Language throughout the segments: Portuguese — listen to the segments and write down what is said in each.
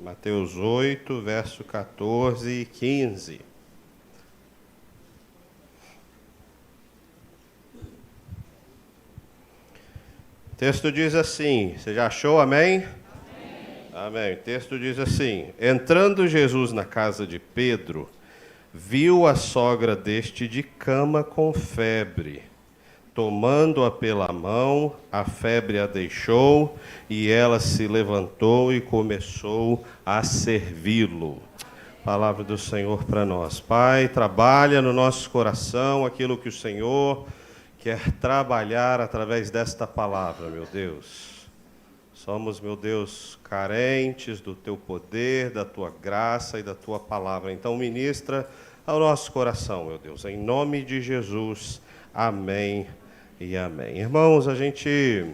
Mateus 8, verso 14 e 15. O texto diz assim, você já achou, amém? Amém. O texto diz assim: entrando Jesus na casa de Pedro, viu a sogra deste de cama com febre. Tomando-a pela mão, a febre a deixou, e ela se levantou e começou a servi-lo. Palavra do Senhor para nós. Pai, trabalha no nosso coração aquilo que o Senhor quer trabalhar através desta palavra, meu Deus. Somos, meu Deus, carentes do Teu poder, da Tua graça e da Tua palavra. Então, ministra ao nosso coração, meu Deus, em nome de Jesus. Amém e amém. Irmãos, a gente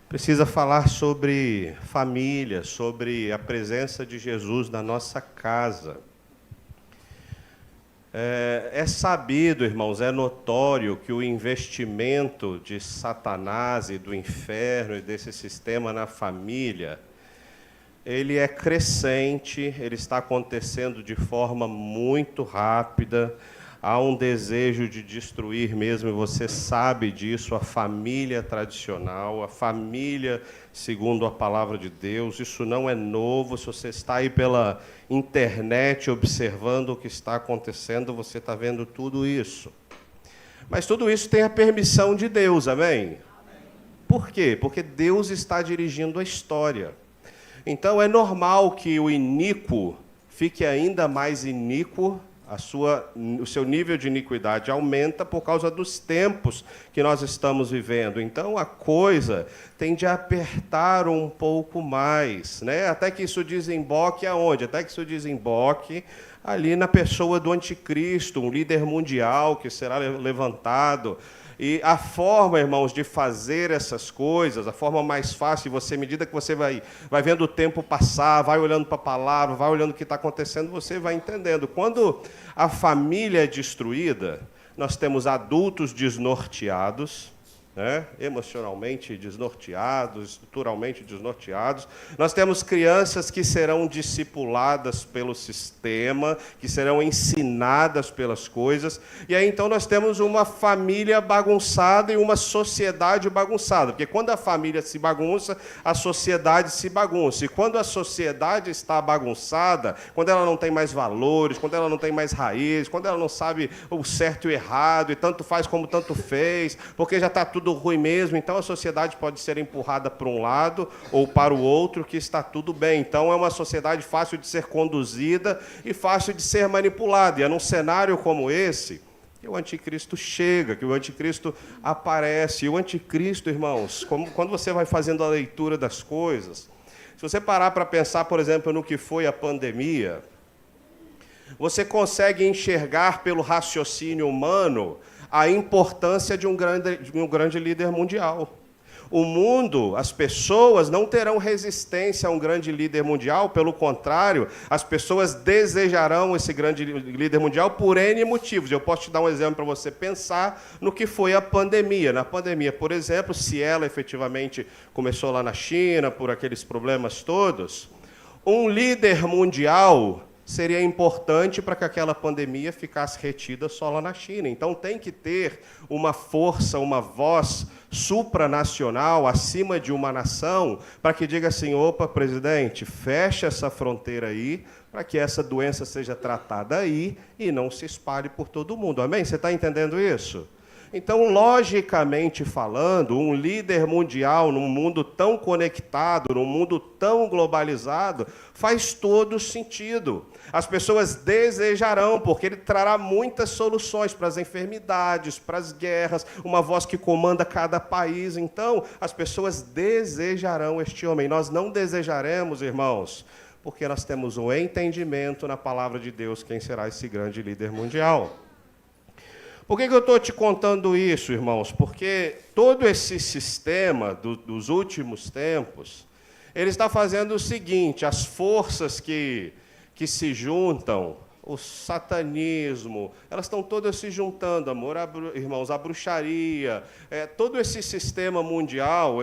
precisa falar sobre família, sobre a presença de Jesus na nossa casa. É sabido, irmãos, é notório que o investimento de Satanás e do inferno e desse sistema na família, ele é crescente, ele está acontecendo de forma muito rápida. Há um desejo de destruir mesmo, e você sabe disso, a família tradicional, a família segundo a palavra de Deus. Isso não é novo. Se você está aí pela internet observando o que está acontecendo, você está vendo tudo isso. Mas tudo isso tem a permissão de Deus, amém? Por quê? Porque Deus está dirigindo a história. Então é normal que o iníquo fique ainda mais iníquo. O seu nível de iniquidade aumenta por causa dos tempos que nós estamos vivendo. Então, a coisa tende a apertar um pouco mais, né? Até que isso desemboque aonde? Até que isso desemboque ali na pessoa do anticristo, um líder mundial que será levantado. E a forma, irmãos, de fazer essas coisas, a forma mais fácil, à medida que você vai vendo o tempo passar, vai olhando para a palavra, vai olhando o que está acontecendo, você vai entendendo. Quando a família é destruída, nós temos adultos desnorteados, né? Emocionalmente desnorteados, estruturalmente desnorteados. Nós temos crianças que serão discipuladas pelo sistema, que serão ensinadas pelas coisas. E aí, então, nós temos uma família bagunçada e uma sociedade bagunçada. Porque quando a família se bagunça, a sociedade se bagunça. E quando a sociedade está bagunçada, quando ela não tem mais valores, quando ela não tem mais raiz, quando ela não sabe o certo e o errado, e tanto faz como tanto fez, porque já está tudo ruim mesmo, então a sociedade pode ser empurrada para um lado ou para o outro, que está tudo bem. Então é uma sociedade fácil de ser conduzida e fácil de ser manipulada. E é num cenário como esse que o anticristo chega, que o anticristo aparece. E o anticristo, irmãos, quando você vai fazendo a leitura das coisas, se você parar para pensar, por exemplo, no que foi a pandemia, você consegue enxergar pelo raciocínio humano a importância de um grande líder mundial. O mundo, as pessoas não terão resistência a um grande líder mundial, pelo contrário, as pessoas desejarão esse grande líder mundial por N motivos. Eu posso te dar um exemplo para você pensar no que foi a pandemia. Na pandemia, por exemplo, se ela efetivamente começou lá na China, por aqueles problemas todos, um líder mundial seria importante para que aquela pandemia ficasse retida só lá na China. Então tem que ter uma força, uma voz supranacional, acima de uma nação, para que diga assim: opa, presidente, fecha essa fronteira aí, para que essa doença seja tratada aí e não se espalhe por todo o mundo. Amém? Você está entendendo isso? Então, logicamente falando, um líder mundial num mundo tão conectado, num mundo tão globalizado, faz todo sentido. As pessoas desejarão, porque ele trará muitas soluções para as enfermidades, para as guerras, uma voz que comanda cada país. Então, as pessoas desejarão este homem. Nós não desejaremos, irmãos, porque nós temos um entendimento na palavra de Deus quem será esse grande líder mundial. Por que eu estou te contando isso, irmãos? Porque todo esse sistema dos últimos tempos, ele está fazendo o seguinte: as forças que se juntam, o satanismo, elas estão todas se juntando, amor, irmãos, a bruxaria, todo esse sistema mundial,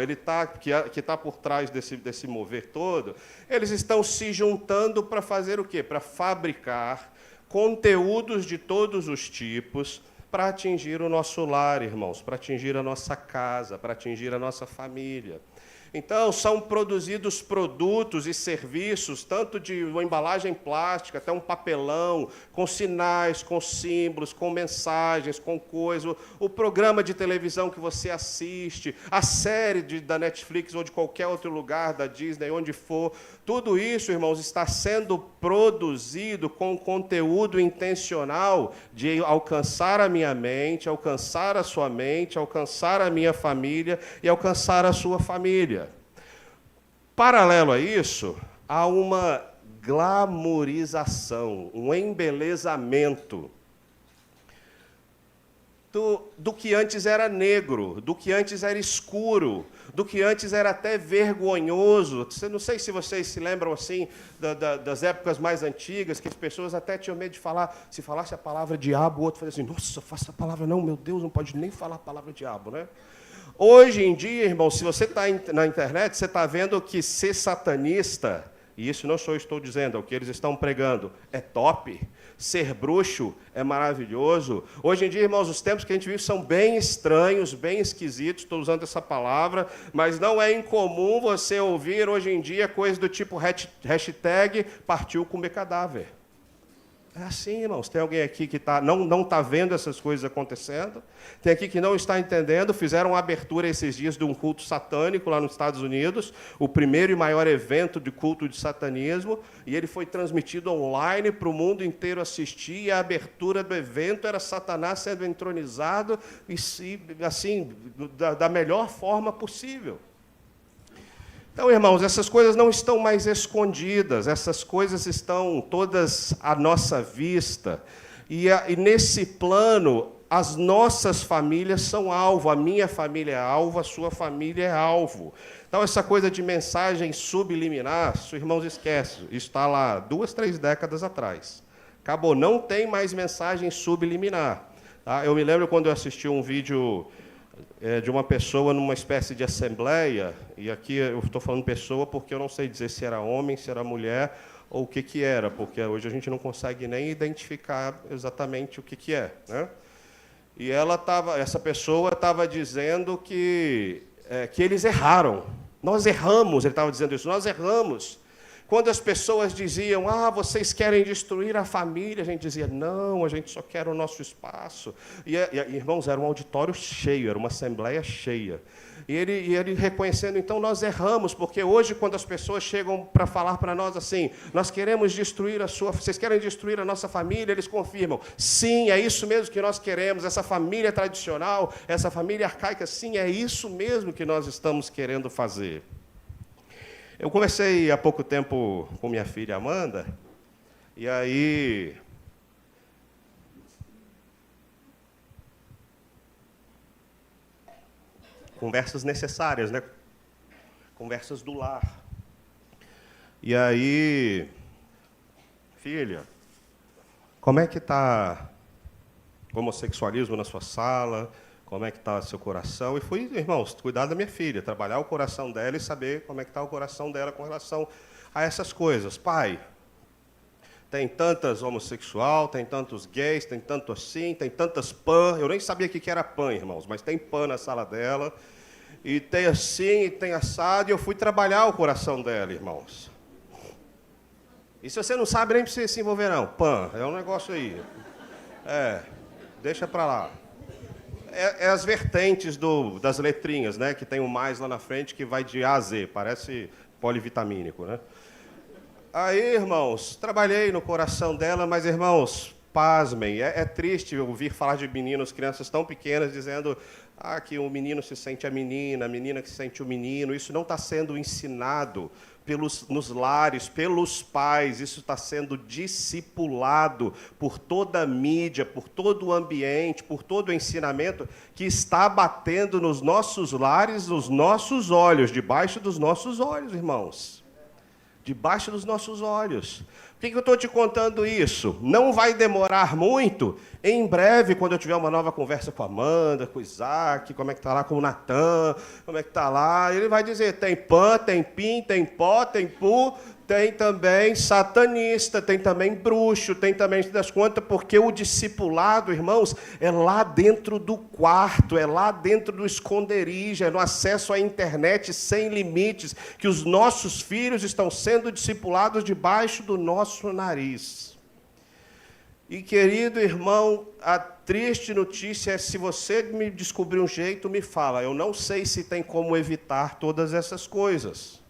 que está por trás desse mover todo, eles estão se juntando para fazer o quê? Para fabricar conteúdos de todos os tipos para atingir o nosso lar, irmãos, para atingir a nossa casa, para atingir a nossa família. Então, são produzidos produtos e serviços, tanto de uma embalagem plástica até um papelão, com sinais, com símbolos, com mensagens, com coisas, o programa de televisão que você assiste, a série da Netflix ou de qualquer outro lugar, da Disney, onde for, tudo isso, irmãos, está sendo produzido com conteúdo intencional de alcançar a minha mente, alcançar a sua mente, alcançar a minha família e alcançar a sua família. Paralelo a isso, há uma glamorização, um embelezamento do que antes era negro, do que antes era escuro, do que antes era até vergonhoso. Não sei se vocês se lembram assim das épocas mais antigas, que as pessoas até tinham medo de falar. Se falasse a palavra diabo, o outro fazia assim, nossa, faça a palavra não, meu Deus, não pode nem falar a palavra diabo, né? Hoje em dia, irmão, se você está na internet, você está vendo que ser satanista, e isso não só eu estou dizendo, é o que eles estão pregando, é top. Ser bruxo é maravilhoso. Hoje em dia, irmãos, os tempos que a gente vive são bem estranhos, bem esquisitos, estou usando essa palavra, mas não é incomum você ouvir hoje em dia coisas do tipo hashtag partiu comer cadáver. É assim, irmãos. Tem alguém aqui que não está vendo essas coisas acontecendo? Tem aqui que não está entendendo. Fizeram uma abertura esses dias de um culto satânico lá nos Estados Unidos, o primeiro e maior evento de culto de satanismo, e ele foi transmitido online para o mundo inteiro assistir, e a abertura do evento era Satanás sendo entronizado, e assim, da melhor forma possível. Então, irmãos, essas coisas não estão mais escondidas, essas coisas estão todas à nossa vista. E nesse plano, as nossas famílias são alvo, a minha família é alvo, a sua família é alvo. Então, essa coisa de mensagem subliminar, os irmãos esquecem, isso está lá 2, 3 décadas atrás. Acabou, não tem mais mensagem subliminar. Tá? Eu me lembro quando eu assisti um vídeo de uma pessoa numa espécie de assembleia, e aqui eu estou falando pessoa porque eu não sei dizer se era homem, se era mulher, ou o que era, porque hoje a gente não consegue nem identificar exatamente o que é, né? E essa pessoa estava dizendo que eles erraram. Nós erramos, ele estava dizendo isso, nós erramos. Quando as pessoas diziam, vocês querem destruir a família, a gente dizia, não, a gente só quer o nosso espaço. E irmãos, era um auditório cheio, era uma assembleia cheia. E ele reconhecendo, então, nós erramos, porque hoje, quando as pessoas chegam para falar para nós assim, nós queremos destruir vocês querem destruir a nossa família, eles confirmam, sim, é isso mesmo que nós queremos, essa família tradicional, essa família arcaica, sim, é isso mesmo que nós estamos querendo fazer. Eu conversei há pouco tempo com minha filha Amanda, e aí conversas necessárias, né? Conversas do lar. E aí, filha, como é que está o homossexualismo na sua sala? Como é que está seu coração? E fui, irmãos, cuidar da minha filha, trabalhar o coração dela e saber como é que está o coração dela com relação a essas coisas. Pai, tem tantas homossexual, tem tantos gays, tem tanto assim, tem tantas pan. Eu nem sabia o que era pan, irmãos, mas tem pan na sala dela. E tem assim, e tem assado, e eu fui trabalhar o coração dela, irmãos. E se você não sabe, nem precisa se envolver, não. Pan, é um negócio aí. Deixa para lá. As vertentes das letrinhas, né? Que tem o mais lá na frente, que vai de A a Z, parece polivitamínico, né? Aí, irmãos, trabalhei no coração dela, mas, irmãos, pasmem, é triste ouvir falar de meninos, crianças tão pequenas, dizendo que o menino se sente a menina que se sente o menino. Isso não está sendo ensinado nos lares, pelos pais, isso está sendo discipulado por toda a mídia, por todo o ambiente, por todo o ensinamento que está batendo nos nossos lares, nos nossos olhos, debaixo dos nossos olhos, irmãos. debaixo dos nossos olhos. Por que eu estou te contando isso? Não vai demorar muito. Em breve, quando eu tiver uma nova conversa com a Amanda, com o Isaac, como é que está lá com o Natan, como é que está lá, ele vai dizer, tem pã, tem pim, tem pó, tem pu, tem também satanista, tem também bruxo, tem também das contas, porque o discipulado, irmãos, é lá dentro do quarto, é lá dentro do esconderijo, é no acesso à internet sem limites, que os nossos filhos estão sendo discipulados debaixo do nosso nariz. E, querido irmão, a triste notícia é, se você me descobrir um jeito, me fala. Eu não sei se tem como evitar todas essas coisas.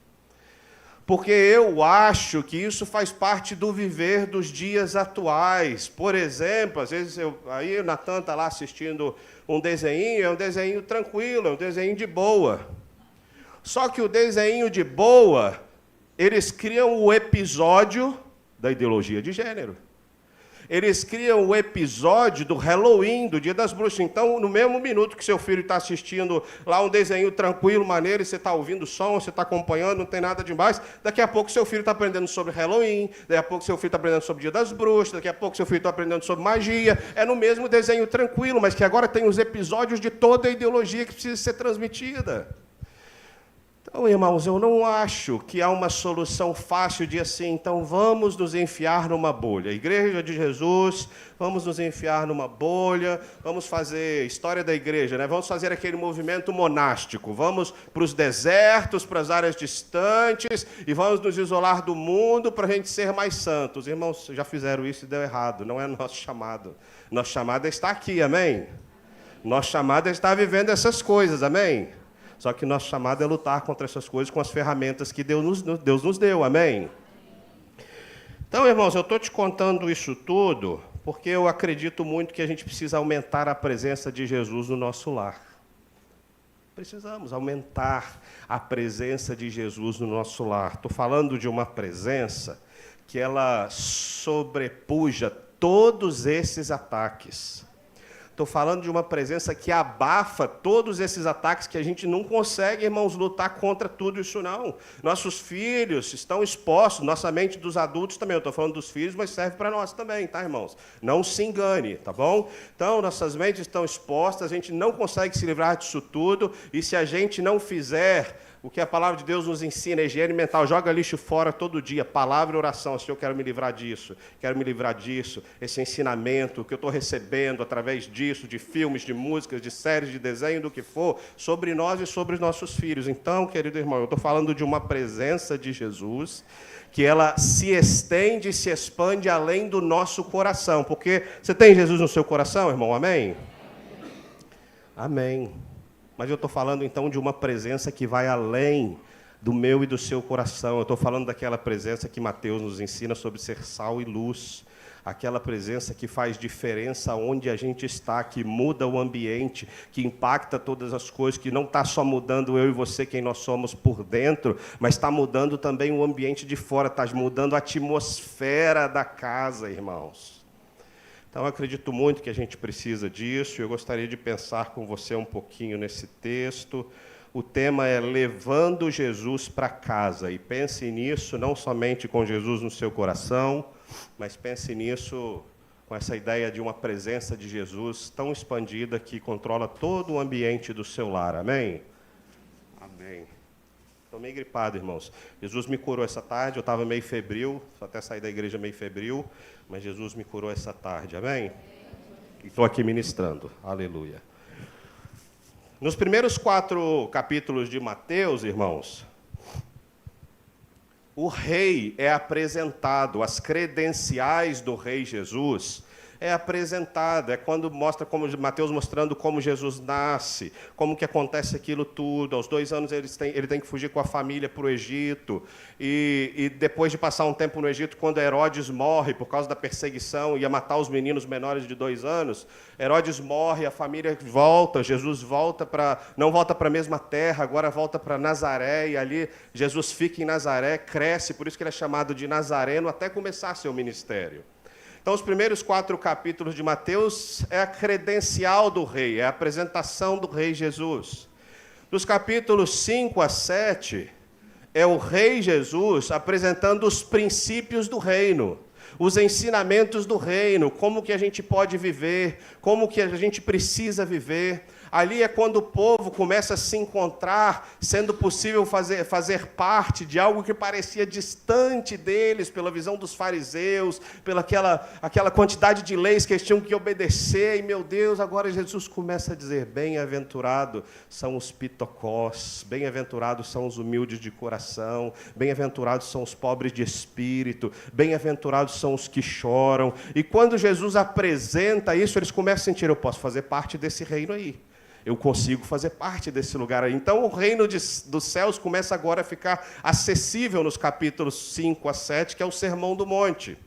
Porque eu acho que isso faz parte do viver dos dias atuais. Por exemplo, às vezes, aí o Natan está lá assistindo um desenho, é um desenho tranquilo, é um desenho de boa. Só que o desenho de boa, eles criam o episódio da ideologia de gênero. Eles criam o episódio do Halloween, do Dia das Bruxas. Então, no mesmo minuto que seu filho está assistindo lá um desenho tranquilo, maneiro, e você está ouvindo o som, você está acompanhando, não tem nada demais, daqui a pouco seu filho está aprendendo sobre Halloween, daqui a pouco seu filho está aprendendo sobre o Dia das Bruxas, daqui a pouco seu filho está aprendendo sobre magia. É no mesmo desenho tranquilo, mas que agora tem os episódios de toda a ideologia que precisa ser transmitida. Então, irmãos, eu não acho que há uma solução fácil de assim, então vamos nos enfiar numa bolha. Igreja de Jesus, vamos nos enfiar numa bolha, vamos fazer história da igreja, né? Vamos fazer aquele movimento monástico, vamos para os desertos, para as áreas distantes, e vamos nos isolar do mundo para a gente ser mais santos. Irmãos, já fizeram isso e deu errado, não é nosso chamado. Nosso chamado é estar aqui, amém? Nosso chamado é estar vivendo essas coisas, amém? Só que nosso chamado é lutar contra essas coisas com as ferramentas que Deus nos deu, amém? Então, irmãos, eu estou te contando isso tudo porque eu acredito muito que a gente precisa aumentar a presença de Jesus no nosso lar. Precisamos aumentar a presença de Jesus no nosso lar. Estou falando de uma presença que ela sobrepuja todos esses ataques. Estou falando de uma presença que abafa todos esses ataques que a gente não consegue, irmãos, lutar contra tudo isso, não. Nossos filhos estão expostos, nossa mente dos adultos também. Eu estou falando dos filhos, mas serve para nós também, tá, irmãos? Não se engane, tá bom? Então, nossas mentes estão expostas, a gente não consegue se livrar disso tudo, e se a gente não fizer o que a palavra de Deus nos ensina, higiene mental, joga lixo fora todo dia, palavra e oração, Senhor, eu quero me livrar disso, esse ensinamento que eu estou recebendo através disso, de filmes, de músicas, de séries, de desenho, do que for, sobre nós e sobre os nossos filhos. Então, querido irmão, eu estou falando de uma presença de Jesus, que ela se estende e se expande além do nosso coração, porque você tem Jesus no seu coração, irmão, amém? Amém. Mas eu estou falando, então, de uma presença que vai além do meu e do seu coração. Eu estou falando daquela presença que Mateus nos ensina sobre ser sal e luz. Aquela presença que faz diferença onde a gente está, que muda o ambiente, que impacta todas as coisas, que não está só mudando eu e você, quem nós somos por dentro, mas está mudando também o ambiente de fora, está mudando a atmosfera da casa, irmãos. Então, eu acredito muito que a gente precisa disso. Eu gostaria de pensar com você um pouquinho nesse texto. O tema é levando Jesus para casa. E pense nisso não somente com Jesus no seu coração, mas pense nisso com essa ideia de uma presença de Jesus tão expandida que controla todo o ambiente do seu lar. Amém? Amém. Estou meio gripado, irmãos. Jesus me curou essa tarde, eu estava meio febril, só até sair da igreja meio febril, mas Jesus me curou essa tarde, amém? E estou aqui ministrando, aleluia. Nos primeiros 4 capítulos de Mateus, irmãos, o rei é apresentado, as credenciais do rei Jesus é apresentado, é quando mostra, como Mateus mostrando como Jesus nasce, como que acontece aquilo tudo. Aos 2 anos ele tem que fugir com a família para o Egito, e depois de passar um tempo no Egito, quando Herodes morre por causa da perseguição, ia matar os meninos menores de 2 anos, Herodes morre, a família volta, Jesus não volta para a mesma terra, agora volta para Nazaré, e ali Jesus fica em Nazaré, cresce, por isso que ele é chamado de Nazareno, até começar seu ministério. Então, os primeiros 4 capítulos de Mateus é a credencial do rei, é a apresentação do rei Jesus. Dos capítulos 5 a 7, é o Rei Jesus apresentando os princípios do reino, os ensinamentos do reino, como que a gente pode viver, como que a gente precisa viver. Ali é quando o povo começa a se encontrar, sendo possível fazer parte de algo que parecia distante deles, pela visão dos fariseus, pela aquela quantidade de leis que eles tinham que obedecer. E, meu Deus, agora Jesus começa a dizer: bem-aventurados são os pitocós, bem-aventurados são os humildes de coração, bem-aventurados são os pobres de espírito, bem-aventurados são os que choram. E quando Jesus apresenta isso, eles começam a sentir: eu posso fazer parte desse reino aí. Eu consigo fazer parte desse lugar aí. Então, o reino dos céus começa agora a ficar acessível nos capítulos 5 a 7, que é o Sermão do Monte.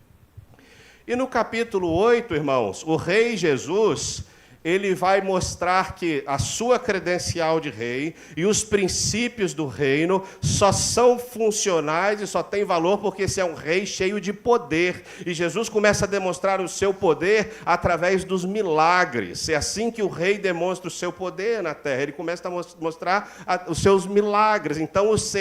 E no capítulo 8, irmãos, o rei Jesus, ele vai mostrar que a sua credencial de rei e os princípios do reino só são funcionais e só têm valor porque esse é um rei cheio de poder. E Jesus começa a demonstrar o seu poder através dos milagres. É assim que o rei demonstra o seu poder na terra. Ele começa a mostrar os seus milagres. Então, os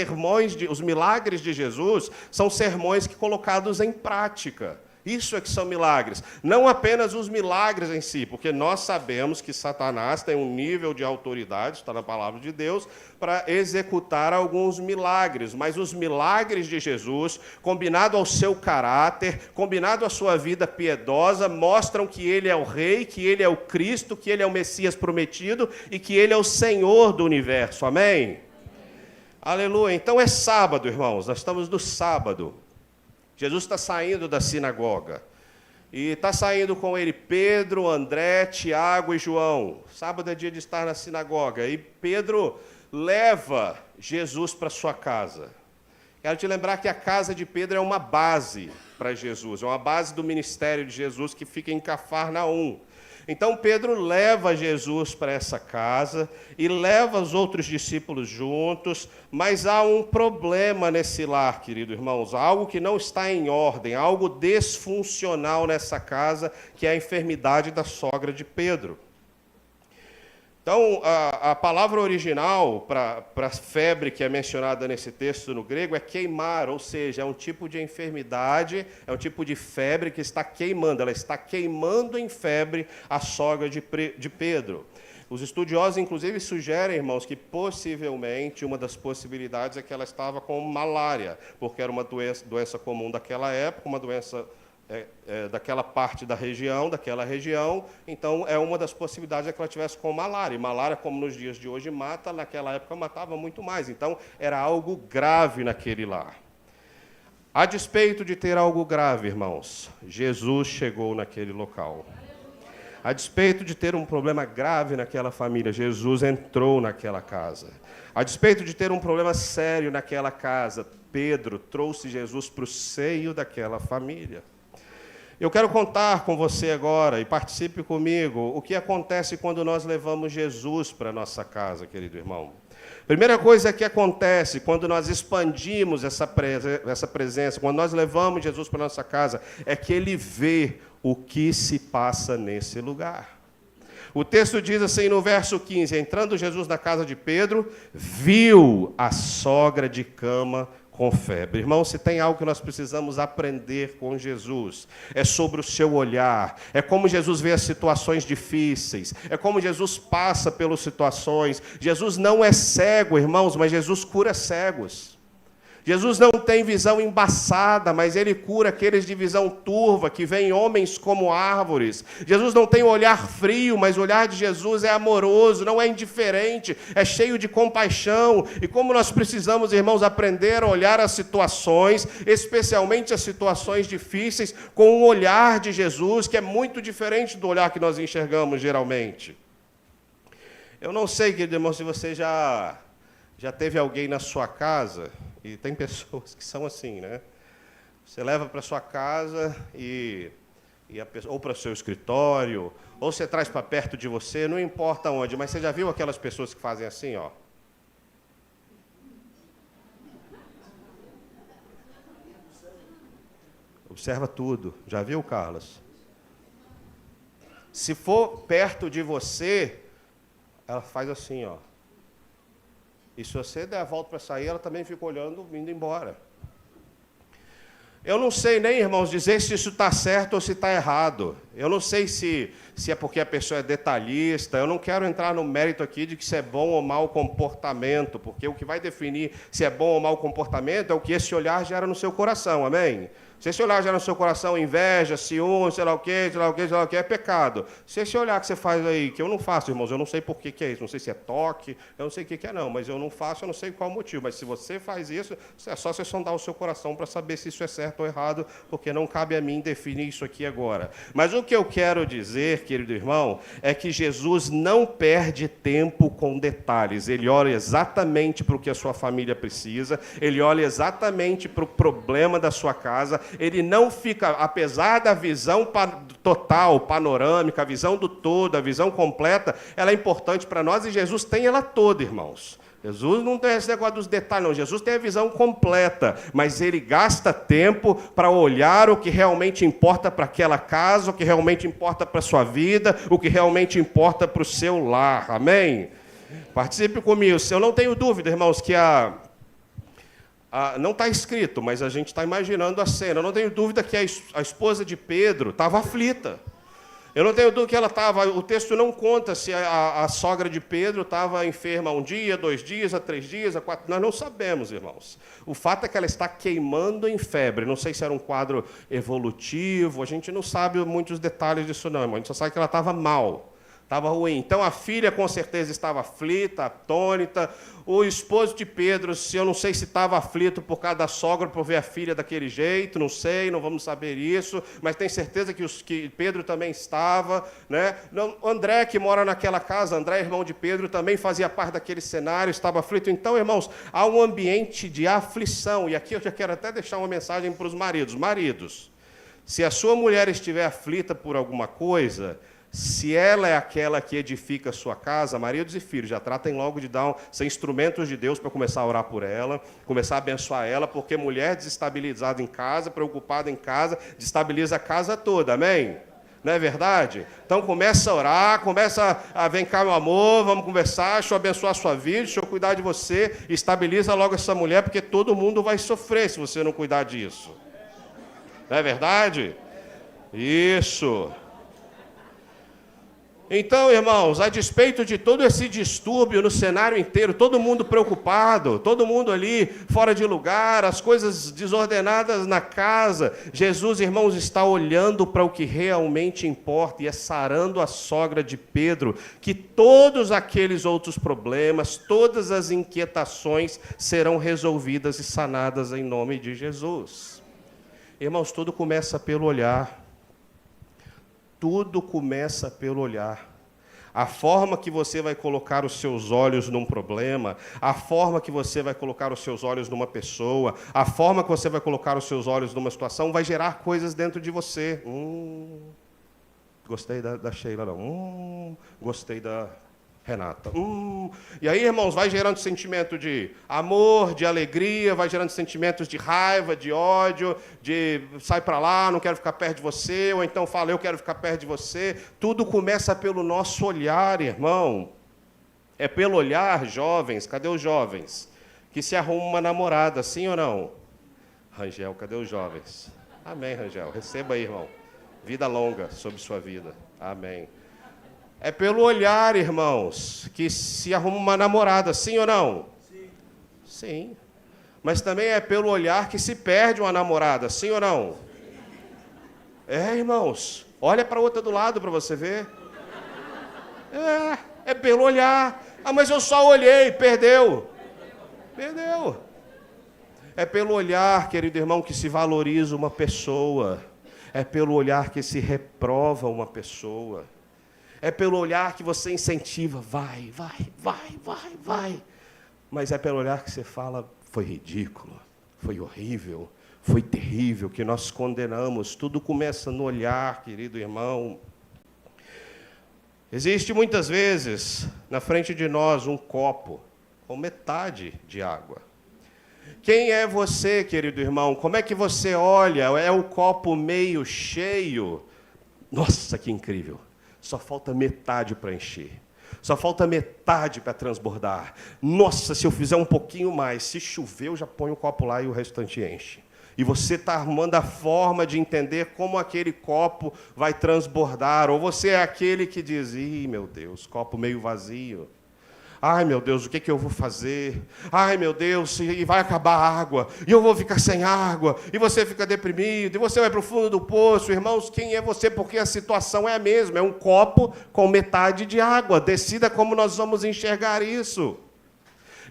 milagres de Jesus são sermões colocados em prática. Isso é que são milagres. Não apenas os milagres em si, porque nós sabemos que Satanás tem um nível de autoridade, está na palavra de Deus, para executar alguns milagres. Mas os milagres de Jesus, combinado ao seu caráter, combinado à sua vida piedosa, mostram que ele é o rei, que ele é o Cristo, que ele é o Messias prometido e que ele é o Senhor do universo. Amém? Aleluia. Então é sábado, irmãos. Nós estamos no sábado. Jesus está saindo da sinagoga, e está saindo com ele Pedro, André, Tiago e João. Sábado é dia de estar na sinagoga, e Pedro leva Jesus para sua casa. Quero te lembrar que a casa de Pedro é uma base para Jesus, é uma base do ministério de Jesus que fica em Cafarnaum. Então, Pedro leva Jesus para essa casa e leva os outros discípulos juntos, mas há um problema nesse lar, queridos irmãos, algo que não está em ordem, algo desfuncional nessa casa, que é a enfermidade da sogra de Pedro. Então, a palavra original para febre que é mencionada nesse texto no grego é queimar, ou seja, é um tipo de enfermidade, é um tipo de febre que está queimando, ela está queimando em febre a sogra de Pedro. Os estudiosos, inclusive, sugerem, irmãos, que possivelmente uma das possibilidades é que ela estava com malária, porque era uma doença comum daquela época, uma doença daquela parte daquela região, então é uma das possibilidades que ela tivesse com malária. E malária, como nos dias de hoje mata, naquela época matava muito mais. Então era algo grave naquele lar. A despeito de ter algo grave, irmãos, Jesus chegou naquele local. A despeito de ter um problema grave naquela família, Jesus entrou naquela casa. A despeito de ter um problema sério naquela casa, Pedro trouxe Jesus para o seio daquela família. Eu quero contar com você agora, e participe comigo, o que acontece quando nós levamos Jesus para a nossa casa, querido irmão. Primeira coisa que acontece quando nós expandimos essa presença, quando nós levamos Jesus para a nossa casa, é que ele vê o que se passa nesse lugar. O texto diz assim no verso 15, entrando Jesus na casa de Pedro, viu a sogra de cama com febre. Irmão, se tem algo que nós precisamos aprender com Jesus, é sobre o seu olhar, é como Jesus vê as situações difíceis, é como Jesus passa pelas situações. Jesus não é cego, irmãos, mas Jesus cura cegos. Jesus não tem visão embaçada, mas ele cura aqueles de visão turva, que veem homens como árvores. Jesus não tem olhar frio, mas o olhar de Jesus é amoroso, não é indiferente, é cheio de compaixão. E como nós precisamos, irmãos, aprender a olhar as situações, especialmente as situações difíceis, com o olhar de Jesus, que é muito diferente do olhar que nós enxergamos geralmente. Eu não sei, querido irmão, se você já teve alguém na sua casa, e tem pessoas que são assim, né? Você leva para sua casa ou para o seu escritório, ou você traz para perto de você, não importa onde, mas você já viu aquelas pessoas que fazem assim, ó? Observa tudo. Já viu, Carlos? Se for perto de você, ela faz assim, ó. E se você der a volta para sair, ela também fica olhando, indo embora. Eu não sei nem, irmãos, dizer se isso está certo ou se está errado. Eu não sei se é porque a pessoa é detalhista. Eu não quero entrar no mérito aqui de que se é bom ou mau comportamento, porque o que vai definir se é bom ou mau comportamento é o que esse olhar gera no seu coração, amém? Se esse olhar gera no seu coração inveja, ciúme, sei lá o quê, sei lá o quê, sei lá o quê, é pecado. Se esse olhar que você faz aí, que eu não faço, irmãos, eu não sei por que é isso, não sei se é toque, eu não sei o que é não, mas eu não faço, eu não sei qual o motivo. Mas se você faz isso, é só você sondar o seu coração para saber se isso é certo ou errado, porque não cabe a mim definir isso aqui agora. Mas o que eu quero dizer, querido irmão, é que Jesus não perde tempo com detalhes. Ele olha exatamente para o que a sua família precisa, ele olha exatamente para o problema da sua casa. Ele não fica, apesar da visão total, panorâmica, a visão do todo, a visão completa, ela é importante para nós e Jesus tem ela toda, irmãos. Jesus não tem esse negócio dos detalhes, não. Jesus tem a visão completa, mas ele gasta tempo para olhar o que realmente importa para aquela casa, o que realmente importa para a sua vida, o que realmente importa para o seu lar. Amém? Participe comigo. Eu não tenho dúvida, irmãos, que não está escrito, mas a gente está imaginando a cena. Eu não tenho dúvida que a esposa de Pedro estava aflita. Eu não tenho dúvida que ela estava... O texto não conta se a sogra de Pedro estava enferma 1 dia, 2 dias, 3 dias, 4... Nós não sabemos, irmãos. O fato é que ela está queimando em febre. Não sei se era um quadro evolutivo. A gente não sabe muitos detalhes disso, não, irmão. A gente só sabe que ela estava mal. Estava ruim. Então, a filha, com certeza, estava aflita, atônita. O esposo de Pedro, eu não sei se estava aflito por causa da sogra, por ver a filha daquele jeito, não sei, não vamos saber isso, mas tenho certeza que Pedro também estava. Né? André, que mora naquela casa, André, irmão de Pedro, também fazia parte daquele cenário, estava aflito. Então, irmãos, há um ambiente de aflição. E aqui eu já quero até deixar uma mensagem para os maridos. Maridos, se a sua mulher estiver aflita por alguma coisa... Se ela é aquela que edifica a sua casa, maridos e filhos, já tratem logo de ser instrumentos de Deus para começar a orar por ela, começar a abençoar ela, porque mulher desestabilizada em casa, preocupada em casa, destabiliza a casa toda, amém? Não é verdade? Então começa a orar, vem cá, meu amor, vamos conversar, deixa eu abençoar a sua vida, deixa eu cuidar de você, estabiliza logo essa mulher, porque todo mundo vai sofrer se você não cuidar disso. Não é verdade? Isso. Então, irmãos, a despeito de todo esse distúrbio no cenário inteiro, todo mundo preocupado, todo mundo ali fora de lugar, as coisas desordenadas na casa, Jesus, irmãos, está olhando para o que realmente importa e é sarando a sogra de Pedro, que todos aqueles outros problemas, todas as inquietações serão resolvidas e sanadas em nome de Jesus. Irmãos, tudo começa pelo olhar. Tudo começa pelo olhar. A forma que você vai colocar os seus olhos num problema, a forma que você vai colocar os seus olhos numa pessoa, a forma que você vai colocar os seus olhos numa situação, vai gerar coisas dentro de você. Gostei da Sheila, não. Gostei da Renata. E aí, irmãos, vai gerando sentimento de amor, de alegria, vai gerando sentimentos de raiva, de ódio, de sai para lá, não quero ficar perto de você, ou então fala, eu quero ficar perto de você. Tudo começa pelo nosso olhar, irmão. É pelo olhar, jovens, cadê os jovens? Que se arruma uma namorada, sim ou não? Rangel, cadê os jovens? Amém, Rangel. Receba aí, irmão. Vida longa sobre sua vida. Amém. É pelo olhar, irmãos, que se arruma uma namorada, sim ou não? Sim. Sim. Mas também é pelo olhar que se perde uma namorada, sim ou não? Sim. É, irmãos, olha para a outra do lado para você ver. É pelo olhar. Ah, mas eu só olhei, perdeu. Perdeu. É pelo olhar, querido irmão, que se valoriza uma pessoa. É pelo olhar que se reprova uma pessoa. É pelo olhar que você incentiva, vai. Mas é pelo olhar que você fala, foi ridículo, foi horrível, foi terrível, que nós condenamos. Tudo começa no olhar, querido irmão. Existe muitas vezes, na frente de nós, um copo com metade de água. Quem é você, querido irmão? Como é que você olha? É o copo meio cheio? Nossa, que incrível! Só falta metade para encher. Só falta metade para transbordar. Nossa, se eu fizer um pouquinho mais, se chover, eu já ponho o copo lá e o restante enche. E você está arrumando a forma de entender como aquele copo vai transbordar. Ou você é aquele que diz, ih, meu Deus, copo meio vazio. Ai, meu Deus, o que eu vou fazer? Ai, meu Deus, e vai acabar a água, e eu vou ficar sem água, e você fica deprimido, e você vai para o fundo do poço. Irmãos, quem é você? Porque a situação é a mesma, é um copo com metade de água. Decida como nós vamos enxergar isso.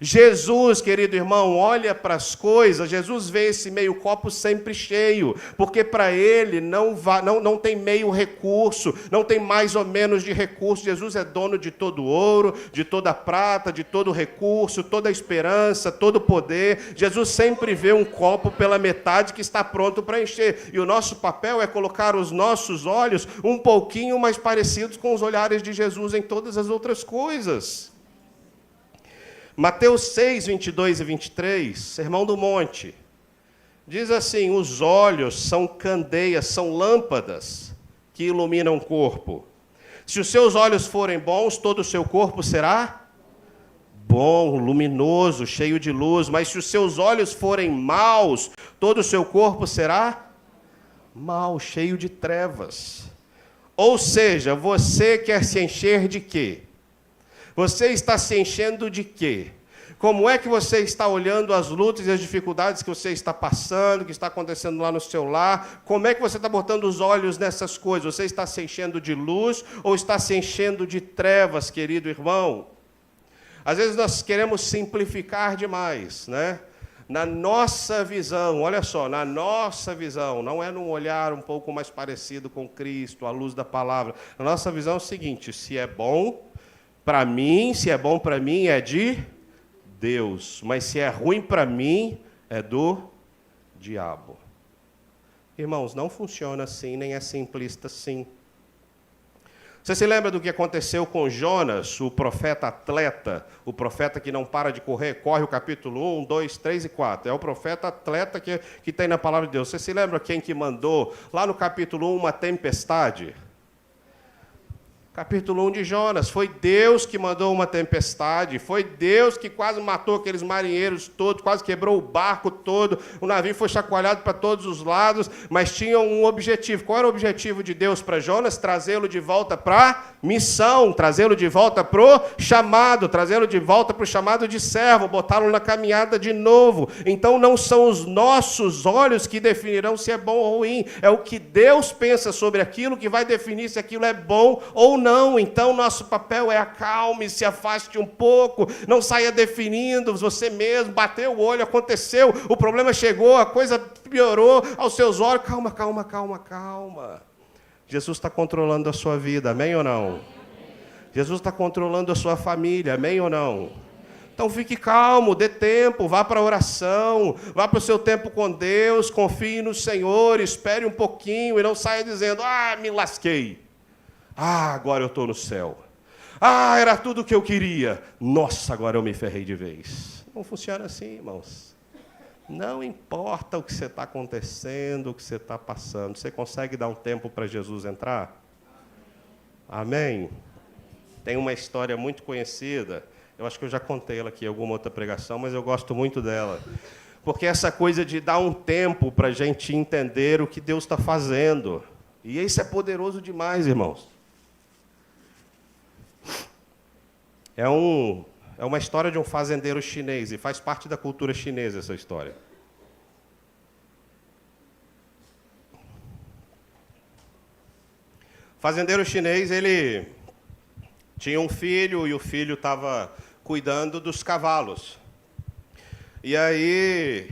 Jesus, querido irmão, olha para as coisas, Jesus vê esse meio copo sempre cheio, porque para ele não tem meio recurso, não tem mais ou menos de recurso. Jesus é dono de todo ouro, de toda prata, de todo recurso, toda esperança, todo poder. Jesus sempre vê um copo pela metade que está pronto para encher, e o nosso papel é colocar os nossos olhos um pouquinho mais parecidos com os olhares de Jesus em todas as outras coisas. Mateus 6, 22 e 23, Sermão do Monte, diz assim, os olhos são candeias, são lâmpadas que iluminam o corpo. Se os seus olhos forem bons, todo o seu corpo será bom, luminoso, cheio de luz. Mas se os seus olhos forem maus, todo o seu corpo será mau, cheio de trevas. Ou seja, você quer se encher de quê? Você está se enchendo de quê? Como é que você está olhando as lutas e as dificuldades que você está passando, que está acontecendo lá no seu lar? Como é que você está botando os olhos nessas coisas? Você está se enchendo de luz ou está se enchendo de trevas, querido irmão? Às vezes nós queremos simplificar demais, né? Na nossa visão, olha só, na nossa visão, não é num olhar um pouco mais parecido com Cristo, à luz da palavra. A nossa visão é o seguinte, se é bom para mim, se é bom para mim, é de Deus. Mas se é ruim para mim, é do diabo. Irmãos, não funciona assim, nem é simplista assim. Você se lembra do que aconteceu com Jonas, o profeta atleta, o profeta que não para de correr, corre o capítulo 1, 2, 3 e 4. É o profeta atleta que tem na palavra de Deus. Você se lembra quem que mandou, lá no capítulo 1, uma tempestade? Capítulo 1 de Jonas, foi Deus que mandou uma tempestade, foi Deus que quase matou aqueles marinheiros todos, quase quebrou o barco todo, o navio foi chacoalhado para todos os lados, mas tinha um objetivo. Qual era o objetivo de Deus para Jonas? Trazê-lo de volta para a missão, trazê-lo de volta para o chamado, trazê-lo de volta para o chamado de servo, botá-lo na caminhada de novo. Então não são os nossos olhos que definirão se é bom ou ruim, é o que Deus pensa sobre aquilo que vai definir se aquilo é bom ou não. Então nosso papel é acalme, se afaste um pouco, não saia definindo você mesmo, bateu o olho, aconteceu, o problema chegou, a coisa piorou aos seus olhos. Calma, calma, calma, calma. Jesus está controlando a sua vida, amém ou não? Jesus está controlando a sua família, amém ou não? Então fique calmo, dê tempo, vá para a oração, vá para o seu tempo com Deus, confie no Senhor, espere um pouquinho e não saia dizendo, me lasquei. Agora eu estou no céu. Era tudo o que eu queria. Nossa, agora eu me ferrei de vez. Não funciona assim, irmãos. Não importa o que você está acontecendo, o que você está passando. Você consegue dar um tempo para Jesus entrar? Amém? Tem uma história muito conhecida. Eu acho que eu já contei ela aqui em alguma outra pregação, mas eu gosto muito dela. Porque essa coisa de dar um tempo para a gente entender o que Deus está fazendo. E isso é poderoso demais, irmãos. É uma história de um fazendeiro chinês, e faz parte da cultura chinesa essa história. O fazendeiro chinês, ele tinha um filho, e o filho estava cuidando dos cavalos. E aí,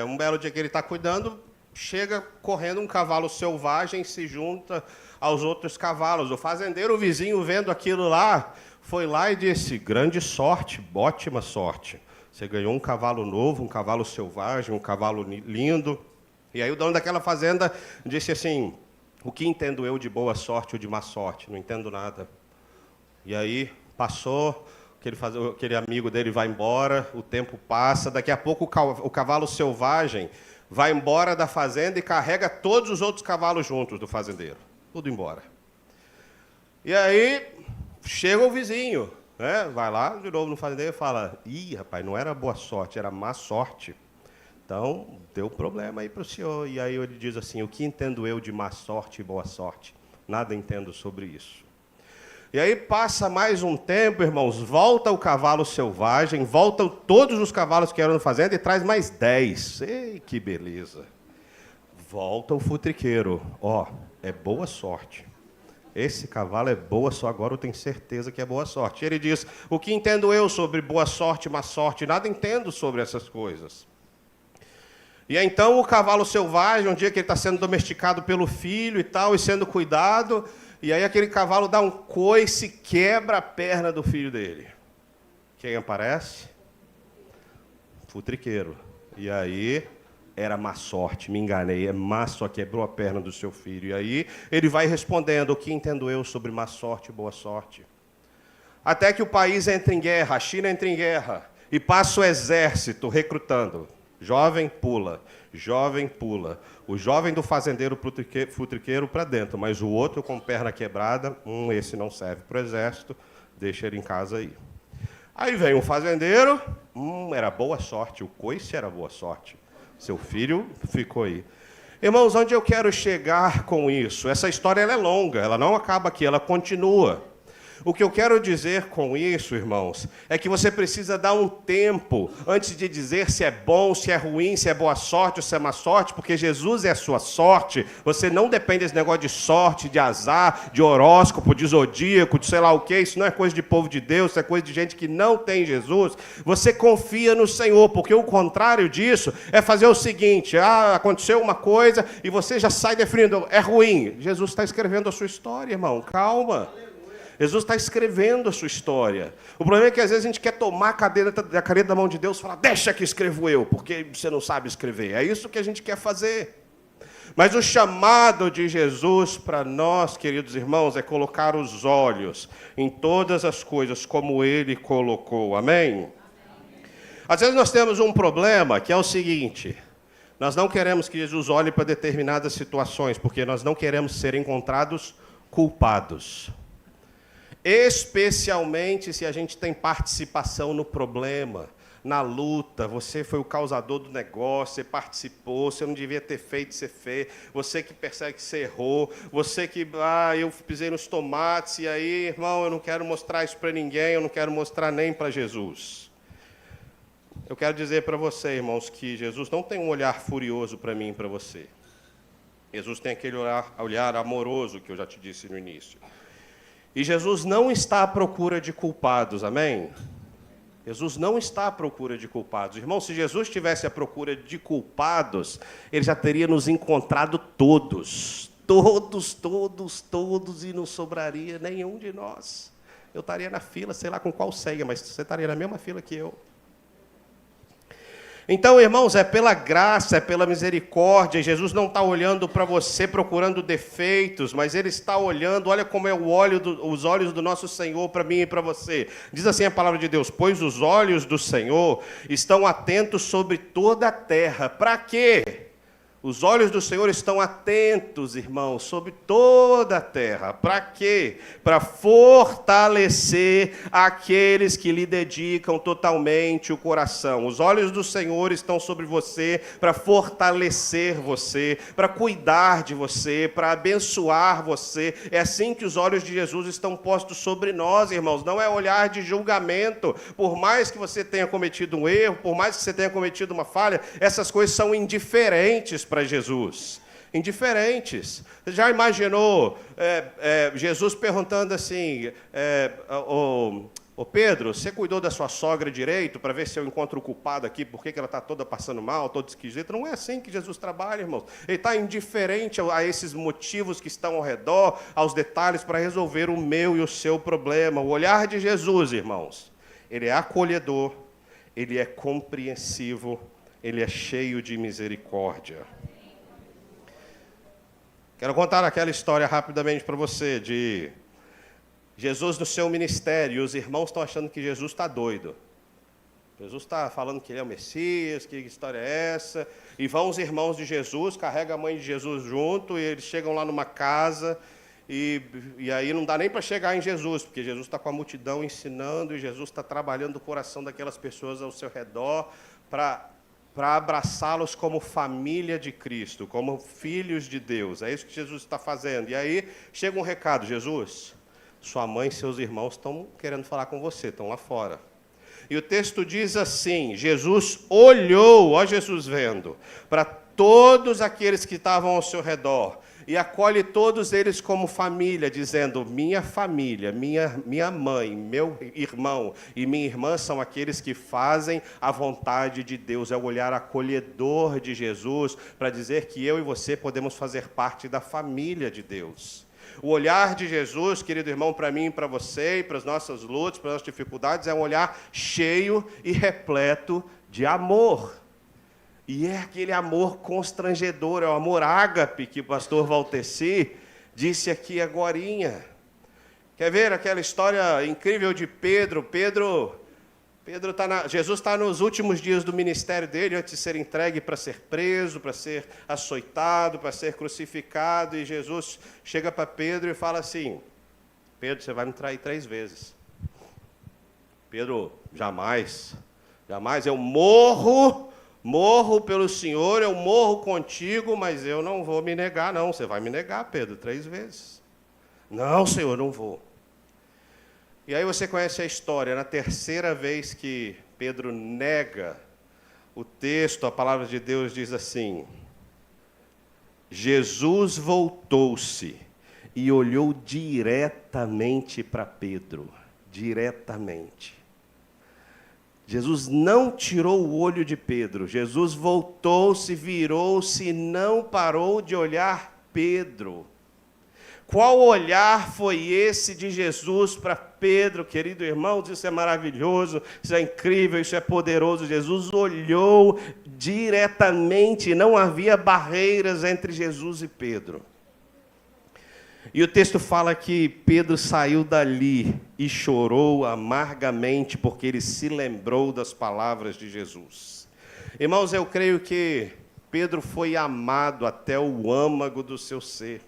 um belo dia que ele está cuidando, chega correndo um cavalo selvagem, se junta aos outros cavalos. O fazendeiro, o vizinho, vendo aquilo lá, foi lá e disse, grande sorte, ótima sorte. Você ganhou um cavalo novo, um cavalo selvagem, um cavalo lindo. E aí o dono daquela fazenda disse assim, o que entendo eu de boa sorte ou de má sorte? Não entendo nada. E aí passou, aquele amigo dele vai embora, o tempo passa, daqui a pouco o cavalo selvagem vai embora da fazenda e carrega todos os outros cavalos juntos do fazendeiro. Tudo embora. E aí, Chega o vizinho, né? Vai lá de novo no fazendeiro e fala: ih, rapaz, não era boa sorte, era má sorte. Então, deu problema aí para o senhor. E aí ele diz assim: o que entendo eu de má sorte e boa sorte? Nada entendo sobre isso. E aí passa mais um tempo, irmãos, volta o cavalo selvagem, voltam todos os cavalos que eram na fazenda e traz mais 10. Ei, que beleza. Volta o futriqueiro. Ó, é boa sorte. Esse cavalo é boa sorte, agora eu tenho certeza que é boa sorte. Ele diz: o que entendo eu sobre boa sorte e má sorte? Nada entendo sobre essas coisas. E aí, então, o cavalo selvagem, um dia que ele está sendo domesticado pelo filho e tal, e sendo cuidado, e aí aquele cavalo dá um coice e quebra a perna do filho dele. Quem aparece? Futriqueiro. E aí, era má sorte, me enganei, é má só quebrou a perna do seu filho. E aí, ele vai respondendo: o que entendo eu sobre má sorte e boa sorte? Até que o país entra em guerra, a China entra em guerra, e passa o exército recrutando. Jovem pula, jovem pula. O jovem do fazendeiro futriqueiro para dentro, mas o outro com perna quebrada, esse não serve para o exército, deixa ele em casa aí. Aí vem um fazendeiro, era boa sorte, o coice era boa sorte. Seu filho ficou aí. Irmãos, onde eu quero chegar com isso? Essa história ela é longa, ela não acaba aqui, ela continua. O que eu quero dizer com isso, irmãos, é que você precisa dar um tempo antes de dizer se é bom, se é ruim, se é boa sorte ou se é má sorte, porque Jesus é a sua sorte. Você não depende desse negócio de sorte, de azar, de horóscopo, de zodíaco, de sei lá o quê. Isso não é coisa de povo de Deus, isso é coisa de gente que não tem Jesus. Você confia no Senhor, porque o contrário disso é fazer o seguinte: aconteceu uma coisa e você já sai definindo, é ruim. Jesus está escrevendo a sua história, irmão, calma. Jesus está escrevendo a sua história. O problema é que às vezes a gente quer tomar a caneta da mão de Deus e falar: deixa que escrevo eu, porque você não sabe escrever. É isso que a gente quer fazer. Mas o chamado de Jesus para nós, queridos irmãos, é colocar os olhos em todas as coisas como Ele colocou. Amém? Às vezes nós temos um problema que é o seguinte: nós não queremos que Jesus olhe para determinadas situações, porque nós não queremos ser encontrados culpados. Especialmente se a gente tem participação no problema, na luta. Você foi o causador do negócio, você participou, você não devia ter feito, você fez. Você que percebe que você errou, você que, eu pisei nos tomates, e aí, irmão, eu não quero mostrar isso para ninguém, eu não quero mostrar nem para Jesus. Eu quero dizer para você, irmãos, que Jesus não tem um olhar furioso para mim e para você. Jesus tem aquele olhar amoroso que eu já te disse no início. E Jesus não está à procura de culpados, amém? Jesus não está à procura de culpados. Irmão, se Jesus estivesse à procura de culpados, ele já teria nos encontrado todos. Todos, e não sobraria nenhum de nós. Eu estaria na fila, sei lá com qual ceia, mas você estaria na mesma fila que eu. Então, irmãos, é pela graça, é pela misericórdia. Jesus não está olhando para você procurando defeitos, mas Ele está olhando, olha como é os olhos do nosso Senhor para mim e para você. Diz assim a palavra de Deus: pois os olhos do Senhor estão atentos sobre toda a terra. Para quê? Os olhos do Senhor estão atentos, irmãos, sobre toda a terra. Para quê? Para fortalecer aqueles que lhe dedicam totalmente o coração. Os olhos do Senhor estão sobre você para fortalecer você, para cuidar de você, para abençoar você. É assim que os olhos de Jesus estão postos sobre nós, irmãos. Não é olhar de julgamento. Por mais que você tenha cometido um erro, por mais que você tenha cometido uma falha, essas coisas são indiferentes para Jesus. Indiferentes. Você já imaginou Jesus perguntando assim: ô Pedro, você cuidou da sua sogra direito para ver se eu encontro o culpado aqui, por que ela está toda passando mal, toda esquisita? Não é assim que Jesus trabalha, irmãos. Ele está indiferente a esses motivos que estão ao redor, aos detalhes, para resolver o meu e o seu problema. O olhar de Jesus, irmãos, ele é acolhedor, ele é compreensivo, ele é cheio de misericórdia. Quero contar aquela história rapidamente para você, de Jesus no seu ministério, e os irmãos estão achando que Jesus está doido. Jesus está falando que ele é o Messias, que história é essa? E vão os irmãos de Jesus, carregam a mãe de Jesus junto, e eles chegam lá numa casa, e aí não dá nem para chegar em Jesus, porque Jesus está com a multidão ensinando, e Jesus está trabalhando o coração daquelas pessoas ao seu redor para abraçá-los como família de Cristo, como filhos de Deus. É isso que Jesus está fazendo. E aí chega um recado: Jesus, sua mãe e seus irmãos estão querendo falar com você, estão lá fora. E o texto diz assim: Jesus olhou, ó Jesus vendo, para todos aqueles que estavam ao seu redor, e acolhe todos eles como família, dizendo: minha família, minha mãe, meu irmão e minha irmã são aqueles que fazem a vontade de Deus. É o olhar acolhedor de Jesus para dizer que eu e você podemos fazer parte da família de Deus. O olhar de Jesus, querido irmão, para mim e para você, e para as nossas lutas, para as nossas dificuldades, é um olhar cheio e repleto de amor. E é aquele amor constrangedor, é o amor ágape que o pastor Valteci disse aqui agorinha. Quer ver aquela história incrível de Pedro? Jesus está nos últimos dias do ministério dele, antes de ser entregue para ser preso, para ser açoitado, para ser crucificado. E Jesus chega para Pedro e fala assim: Pedro, você vai me trair 3 vezes. Pedro, jamais, eu morro pelo Senhor, eu morro contigo, mas eu não vou me negar, não. Você vai me negar, Pedro, 3 vezes. Não, Senhor, não vou. E aí você conhece a história. Na 3ª vez que Pedro nega, o texto, a palavra de Deus diz assim: Jesus voltou-se e olhou diretamente para Pedro. Diretamente. Jesus não tirou o olho de Pedro. Jesus voltou-se, virou-se e não parou de olhar Pedro. Qual olhar foi esse de Jesus para Pedro, querido irmão? Isso é maravilhoso, isso é incrível, isso é poderoso. Jesus olhou diretamente, não havia barreiras entre Jesus e Pedro. E o texto fala que Pedro saiu dali e chorou amargamente, porque ele se lembrou das palavras de Jesus. Irmãos, eu creio que Pedro foi amado até o âmago do seu ser.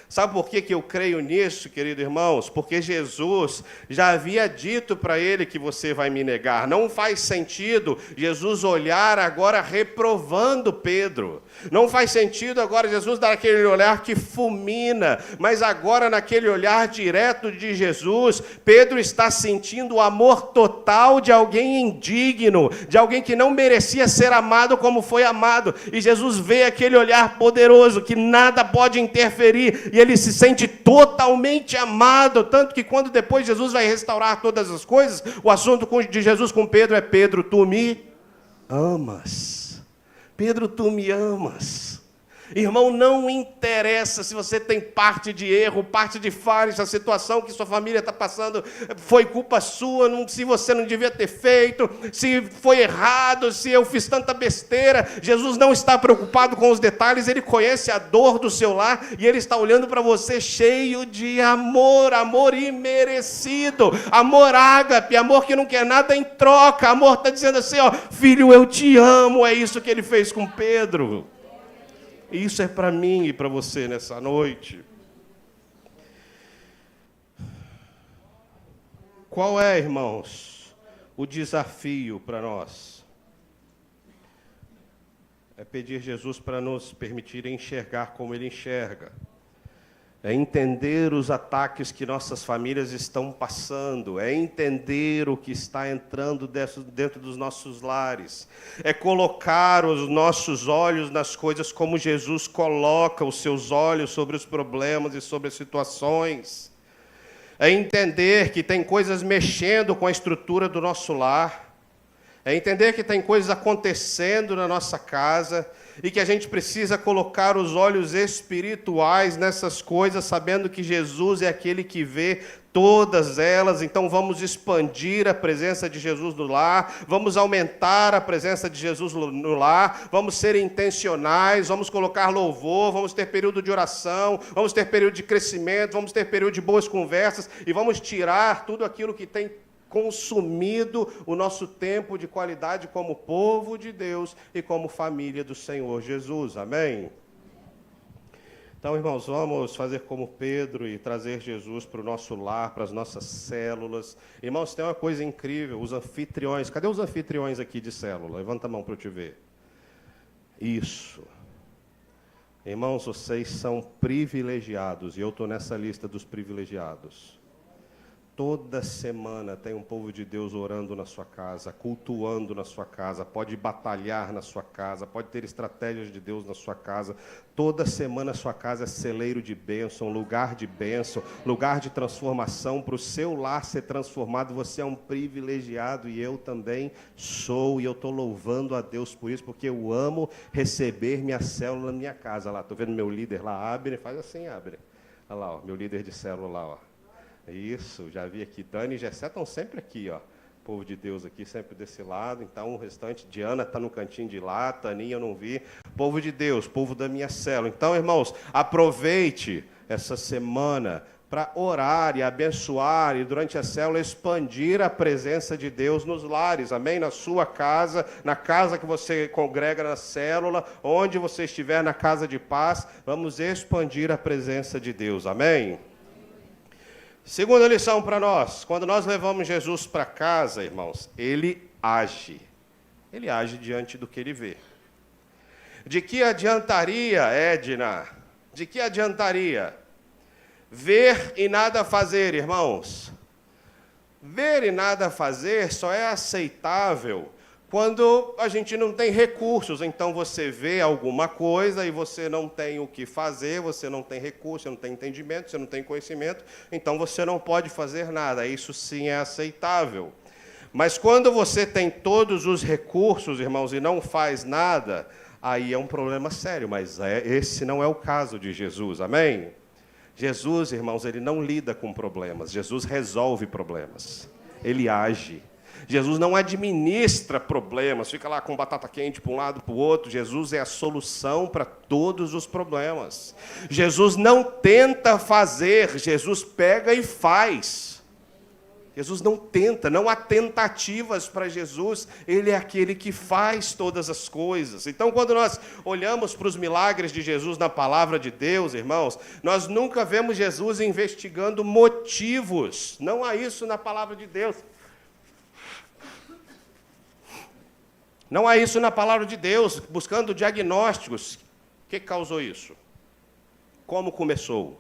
Sabe por que eu creio nisso, querido irmãos? Porque Jesus já havia dito para ele que você vai me negar. Não faz sentido Jesus olhar agora reprovando Pedro. Não faz sentido agora Jesus dar aquele olhar que fulmina. Mas agora, naquele olhar direto de Jesus, Pedro está sentindo o amor total de alguém indigno, de alguém que não merecia ser amado como foi amado. E Jesus vê aquele olhar poderoso que nada pode interferir. E ele se sente totalmente amado, tanto que quando depois Jesus vai restaurar todas as coisas, o assunto de Jesus com Pedro é: Pedro, tu me amas. Pedro, tu me amas. Irmão, não interessa se você tem parte de erro, parte de falha, se a situação que sua família está passando foi culpa sua, se você não devia ter feito, se foi errado, se eu fiz tanta besteira. Jesus não está preocupado com os detalhes, Ele conhece a dor do seu lar e Ele está olhando para você cheio de amor, amor imerecido, amor ágape, amor que não quer nada em troca, amor está dizendo assim: ó, filho, eu te amo. É isso que Ele fez com Pedro. E isso é para mim e para você nessa noite. Qual é, irmãos, o desafio para nós? É pedir Jesus para nos permitir enxergar como Ele enxerga. É entender os ataques que nossas famílias estão passando, é entender o que está entrando dentro dos nossos lares, é colocar os nossos olhos nas coisas como Jesus coloca os seus olhos sobre os problemas e sobre as situações, é entender que tem coisas mexendo com a estrutura do nosso lar, é entender que tem coisas acontecendo na nossa casa e que a gente precisa colocar os olhos espirituais nessas coisas, sabendo que Jesus é aquele que vê todas elas. Então vamos expandir a presença de Jesus no lar, vamos aumentar a presença de Jesus no lar, vamos ser intencionais, vamos colocar louvor, vamos ter período de oração, vamos ter período de crescimento, vamos ter período de boas conversas e vamos tirar tudo aquilo que tem consumido o nosso tempo de qualidade como povo de Deus e como família do Senhor Jesus. Amém? Então, irmãos, vamos fazer como Pedro e trazer Jesus para o nosso lar, para as nossas células. Irmãos, tem uma coisa incrível, os anfitriões. Cadê os anfitriões aqui de célula? Levanta a mão para eu te ver. Isso. Irmãos, vocês são privilegiados, e eu estou nessa lista dos privilegiados. Toda semana tem um povo de Deus orando na sua casa, cultuando na sua casa, pode batalhar na sua casa, pode ter estratégias de Deus na sua casa. Toda semana a sua casa é celeiro de bênção, lugar de transformação. Para o seu lar ser transformado, você é um privilegiado, e eu também sou, e eu estou louvando a Deus por isso, porque eu amo receber minha célula na minha casa. Lá, estou vendo meu líder lá, Abner, faz assim, Abner. Olha lá, ó, meu líder de célula lá, ó. Isso, já vi aqui. Dani e Gessé estão sempre aqui, ó. Povo de Deus aqui, sempre desse lado. Então, o restante, Diana está no cantinho de lá, Taninha eu não vi. Povo de Deus, povo da minha célula. Então, irmãos, aproveite essa semana para orar e abençoar e, durante a célula, expandir a presença de Deus nos lares. Amém? Na sua casa, na casa que você congrega na célula, onde você estiver, na casa de paz, vamos expandir a presença de Deus. Amém? Segunda lição para nós, quando nós levamos Jesus para casa, irmãos, ele age. Ele age diante do que ele vê. De que adiantaria, Edna? De que adiantaria ver e nada fazer, irmãos? Ver e nada fazer só é aceitável quando a gente não tem recursos. Então você vê alguma coisa e você não tem o que fazer, você não tem recurso, você não tem entendimento, você não tem conhecimento, então você não pode fazer nada. Isso sim é aceitável. Mas quando você tem todos os recursos, irmãos, e não faz nada, aí é um problema sério, mas esse não é o caso de Jesus, amém? Jesus, irmãos, ele não lida com problemas, Jesus resolve problemas, ele age. Jesus não administra problemas, fica lá com batata quente para um lado, para o outro. Jesus é a solução para todos os problemas. Jesus não tenta fazer, Jesus pega e faz. Jesus não tenta, não há tentativas para Jesus, ele é aquele que faz todas as coisas. Então, quando nós olhamos para os milagres de Jesus na palavra de Deus, irmãos, nós nunca vemos Jesus investigando motivos, não há isso na palavra de Deus. Não há isso na palavra de Deus, buscando diagnósticos. O que causou isso? Como começou?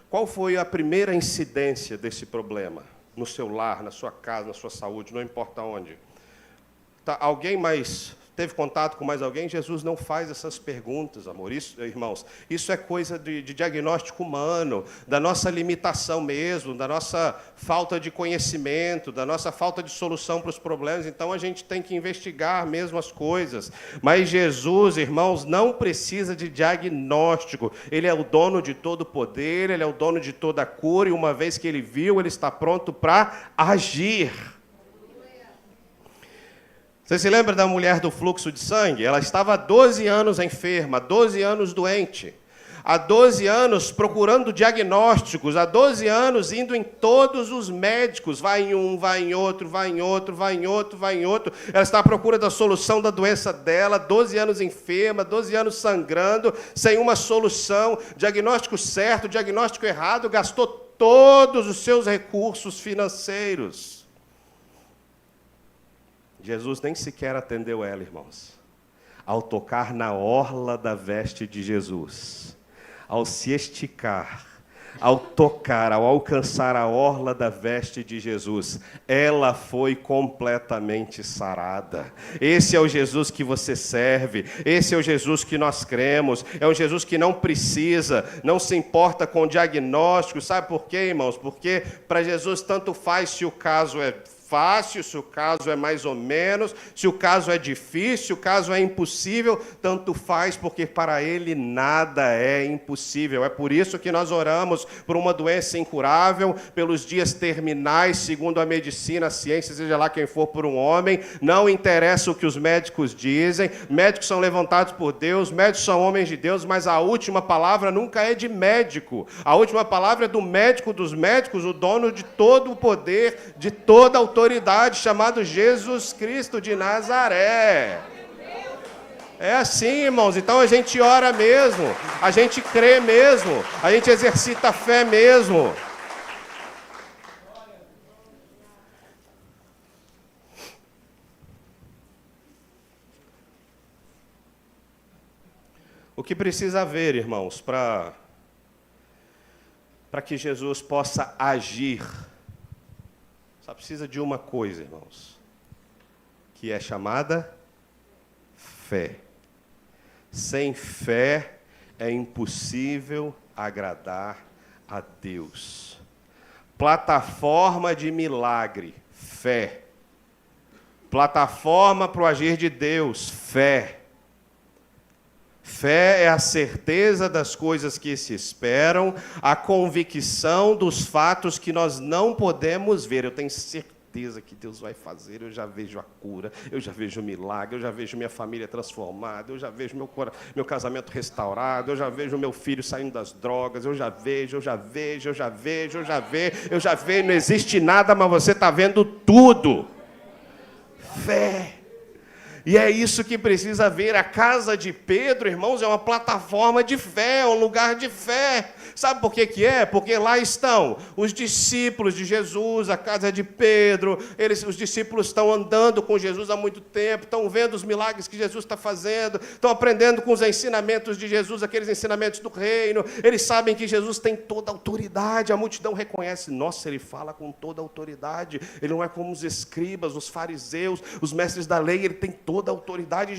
Qual foi a primeira incidência desse problema? No seu lar, na sua casa, na sua saúde, não importa onde. Alguém mais teve contato com mais alguém? Jesus não faz essas perguntas, amor. Isso, irmãos, isso é coisa de diagnóstico humano, da nossa limitação mesmo, da nossa falta de conhecimento, da nossa falta de solução para os problemas. Então, a gente tem que investigar mesmo as coisas. Mas Jesus, irmãos, não precisa de diagnóstico. Ele é o dono de todo o poder, ele é o dono de toda a cura, e uma vez que ele viu, ele está pronto para agir. Você se lembra da mulher do fluxo de sangue? Ela estava há 12 anos enferma, 12 anos doente. Há 12 anos procurando diagnósticos, há 12 anos indo em todos os médicos. Vai em um, vai em outro, vai em outro, vai em outro, vai em outro. Ela está à procura da solução da doença dela, 12 anos enferma, 12 anos sangrando, sem uma solução. Diagnóstico certo, diagnóstico errado, gastou todos os seus recursos financeiros. Jesus nem sequer atendeu ela, irmãos. Ao tocar na orla da veste de Jesus, ao se esticar, ao tocar, ao alcançar a orla da veste de Jesus, ela foi completamente sarada. Esse é o Jesus que você serve, esse é o Jesus que nós cremos, é um Jesus que não precisa, não se importa com diagnóstico. Sabe por quê, irmãos? Porque para Jesus tanto faz se o caso é fácil, se o caso é mais ou menos, se o caso é difícil, se o caso é impossível, tanto faz, porque para ele nada é impossível. É por isso que nós oramos por uma doença incurável, pelos dias terminais, segundo a medicina, a ciência, seja lá quem for, por um homem. Não interessa o que os médicos dizem, médicos são levantados por Deus, médicos são homens de Deus, mas a última palavra nunca é de médico. A última palavra é do médico dos médicos, o dono de todo o poder, de toda a autoridade, chamado Jesus Cristo de Nazaré. É assim, irmãos. Então a gente ora mesmo, a gente crê mesmo, a gente exercita a fé mesmo. O que precisa haver, irmãos, para que Jesus possa agir, só precisa de uma coisa, irmãos, que é chamada fé. Sem fé é impossível agradar a Deus. Plataforma de milagre, fé. Plataforma para o agir de Deus, fé. Fé é a certeza das coisas que se esperam, a convicção dos fatos que nós não podemos ver. Eu tenho certeza que Deus vai fazer, eu já vejo a cura, eu já vejo o milagre, eu já vejo minha família transformada, eu já vejo meu casamento restaurado, eu já vejo meu filho saindo das drogas, eu já vejo, não existe nada, mas você está vendo tudo. Fé. E é isso que precisa haver. A casa de Pedro, irmãos, é uma plataforma de fé, é um lugar de fé. Sabe por que é? Porque lá estão os discípulos de Jesus, a casa de Pedro. Os discípulos estão andando com Jesus há muito tempo, estão vendo os milagres que Jesus está fazendo, estão aprendendo com os ensinamentos de Jesus, aqueles ensinamentos do reino. Eles sabem que Jesus tem toda a autoridade. A multidão reconhece, nossa, ele fala com toda a autoridade. Ele não é como os escribas, os fariseus, os mestres da lei, ele tem toda a autoridade.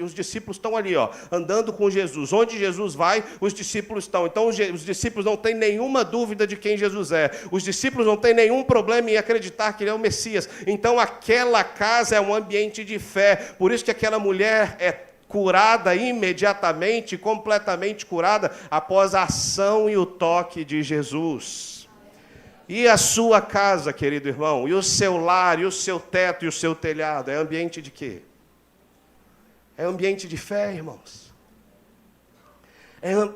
Os discípulos estão ali, andando com Jesus. Onde Jesus vai, os discípulos estão. Então os discípulos não têm nenhuma dúvida de quem Jesus é. Os discípulos não têm nenhum problema em acreditar que ele é o Messias. Então aquela casa é um ambiente de fé. Por isso que aquela mulher é curada imediatamente, completamente curada, após a ação e o toque de Jesus. E a sua casa, querido irmão, e o seu lar, e o seu teto, e o seu telhado, é ambiente de quê? É ambiente de fé, irmãos.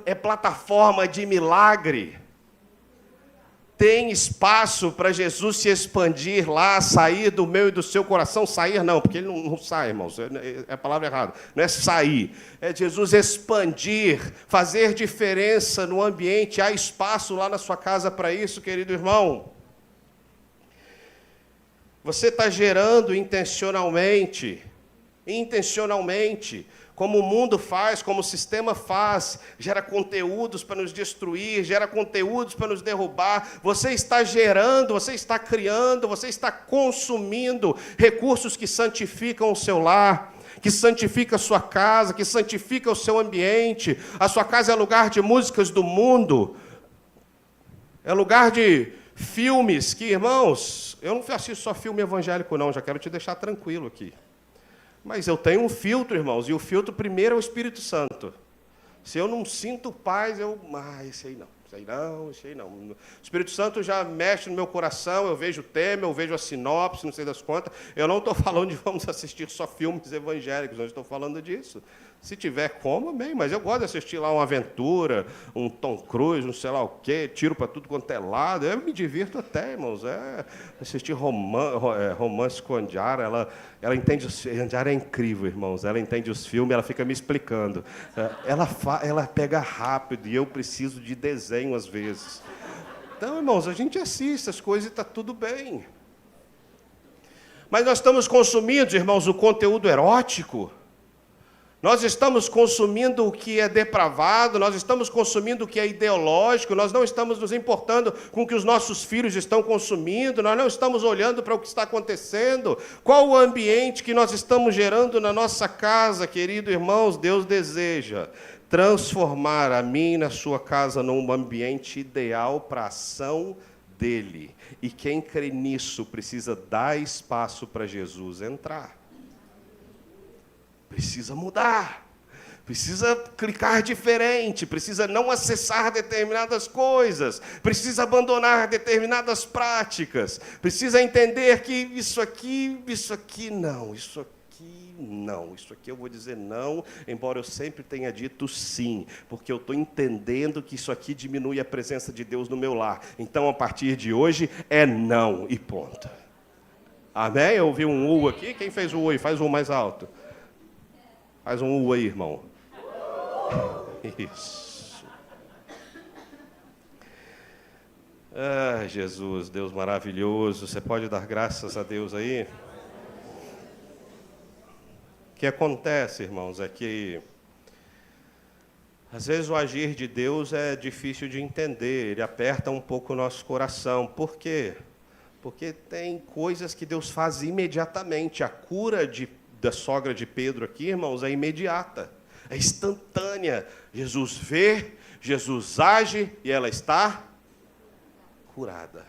É plataforma de milagre. Tem espaço para Jesus se expandir lá, sair do meu e do seu coração. Sair não, porque ele não sai, irmãos. É a palavra errada. Não é sair. É Jesus expandir, fazer diferença no ambiente. Há espaço lá na sua casa para isso, querido irmão. Você está gerando intencionalmente, como o mundo faz, como o sistema faz, gera conteúdos para nos destruir, gera conteúdos para nos derrubar. Você está gerando, você está criando, você está consumindo recursos que santificam o seu lar, que santifica a sua casa, que santifica o seu ambiente. A sua casa é lugar de músicas do mundo, é lugar de filmes que, irmãos, eu não assisto só filme evangélico não, já quero te deixar tranquilo aqui. Mas eu tenho um filtro, irmãos, e o filtro primeiro é o Espírito Santo. Se eu não sinto paz, esse aí não. O Espírito Santo já mexe no meu coração, eu vejo o tema, eu vejo a sinopse, não sei das quantas. Eu não estou falando de vamos assistir só filmes evangélicos, não estou falando disso. Se tiver como, bem, mas eu gosto de assistir lá uma aventura, um Tom Cruise, um sei lá o quê, tiro para tudo quanto é lado. Eu me divirto até, irmãos. Assistir romance com a Andiara, ela entende. A Andiara é incrível, irmãos. Ela entende os filmes, ela fica me explicando. Ela pega rápido e eu preciso de desenho às vezes. Então, irmãos, a gente assiste as coisas e está tudo bem. Mas nós estamos consumindo, irmãos, o conteúdo erótico. Nós estamos consumindo o que é depravado, nós estamos consumindo o que é ideológico, nós não estamos nos importando com o que os nossos filhos estão consumindo, nós não estamos olhando para o que está acontecendo. Qual o ambiente que nós estamos gerando na nossa casa, querido irmãos? Deus deseja transformar a mim e na sua casa num ambiente ideal para a ação dele. E quem crê nisso precisa dar espaço para Jesus entrar. Precisa mudar, precisa clicar diferente, precisa não acessar determinadas coisas, precisa abandonar determinadas práticas, precisa entender que isso aqui não, isso aqui eu vou dizer não, embora eu sempre tenha dito sim, porque eu estou entendendo que isso aqui diminui a presença de Deus no meu lar. Então, a partir de hoje, é não e ponto. Amém? Eu ouvi um U aqui, quem fez o U aí? Faz o U mais alto. Faz um U aí, irmão. Isso. Ah, Jesus, Deus maravilhoso. Você pode dar graças a Deus aí? O que acontece, irmãos, é que às vezes o agir de Deus é difícil de entender, ele aperta um pouco o nosso coração. Por quê? Porque tem coisas que Deus faz imediatamente. A cura da sogra de Pedro aqui, irmãos, é imediata, é instantânea. Jesus vê, Jesus age e ela está curada.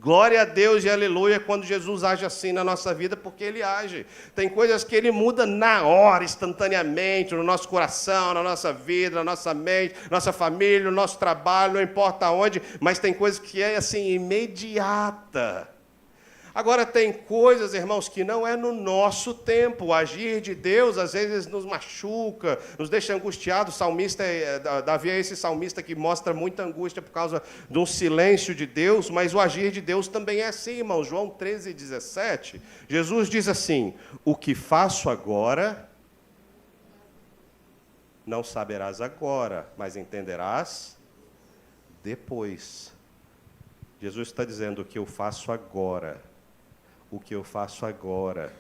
Glória a Deus e aleluia quando Jesus age assim na nossa vida, porque Ele age. Tem coisas que Ele muda na hora, instantaneamente, no nosso coração, na nossa vida, na nossa mente, nossa família, no nosso trabalho, não importa onde, mas tem coisas que é assim, imediata. Agora, tem coisas, irmãos, que não é no nosso tempo. O agir de Deus, às vezes, nos machuca, nos deixa angustiados. O salmista, Davi é esse salmista que mostra muita angústia por causa de um silêncio de Deus, mas o agir de Deus também é assim, irmãos. João 13:17, Jesus diz assim: o que faço agora, não saberás agora, mas entenderás depois. Jesus está dizendo: o que eu faço agora, o que eu faço agora,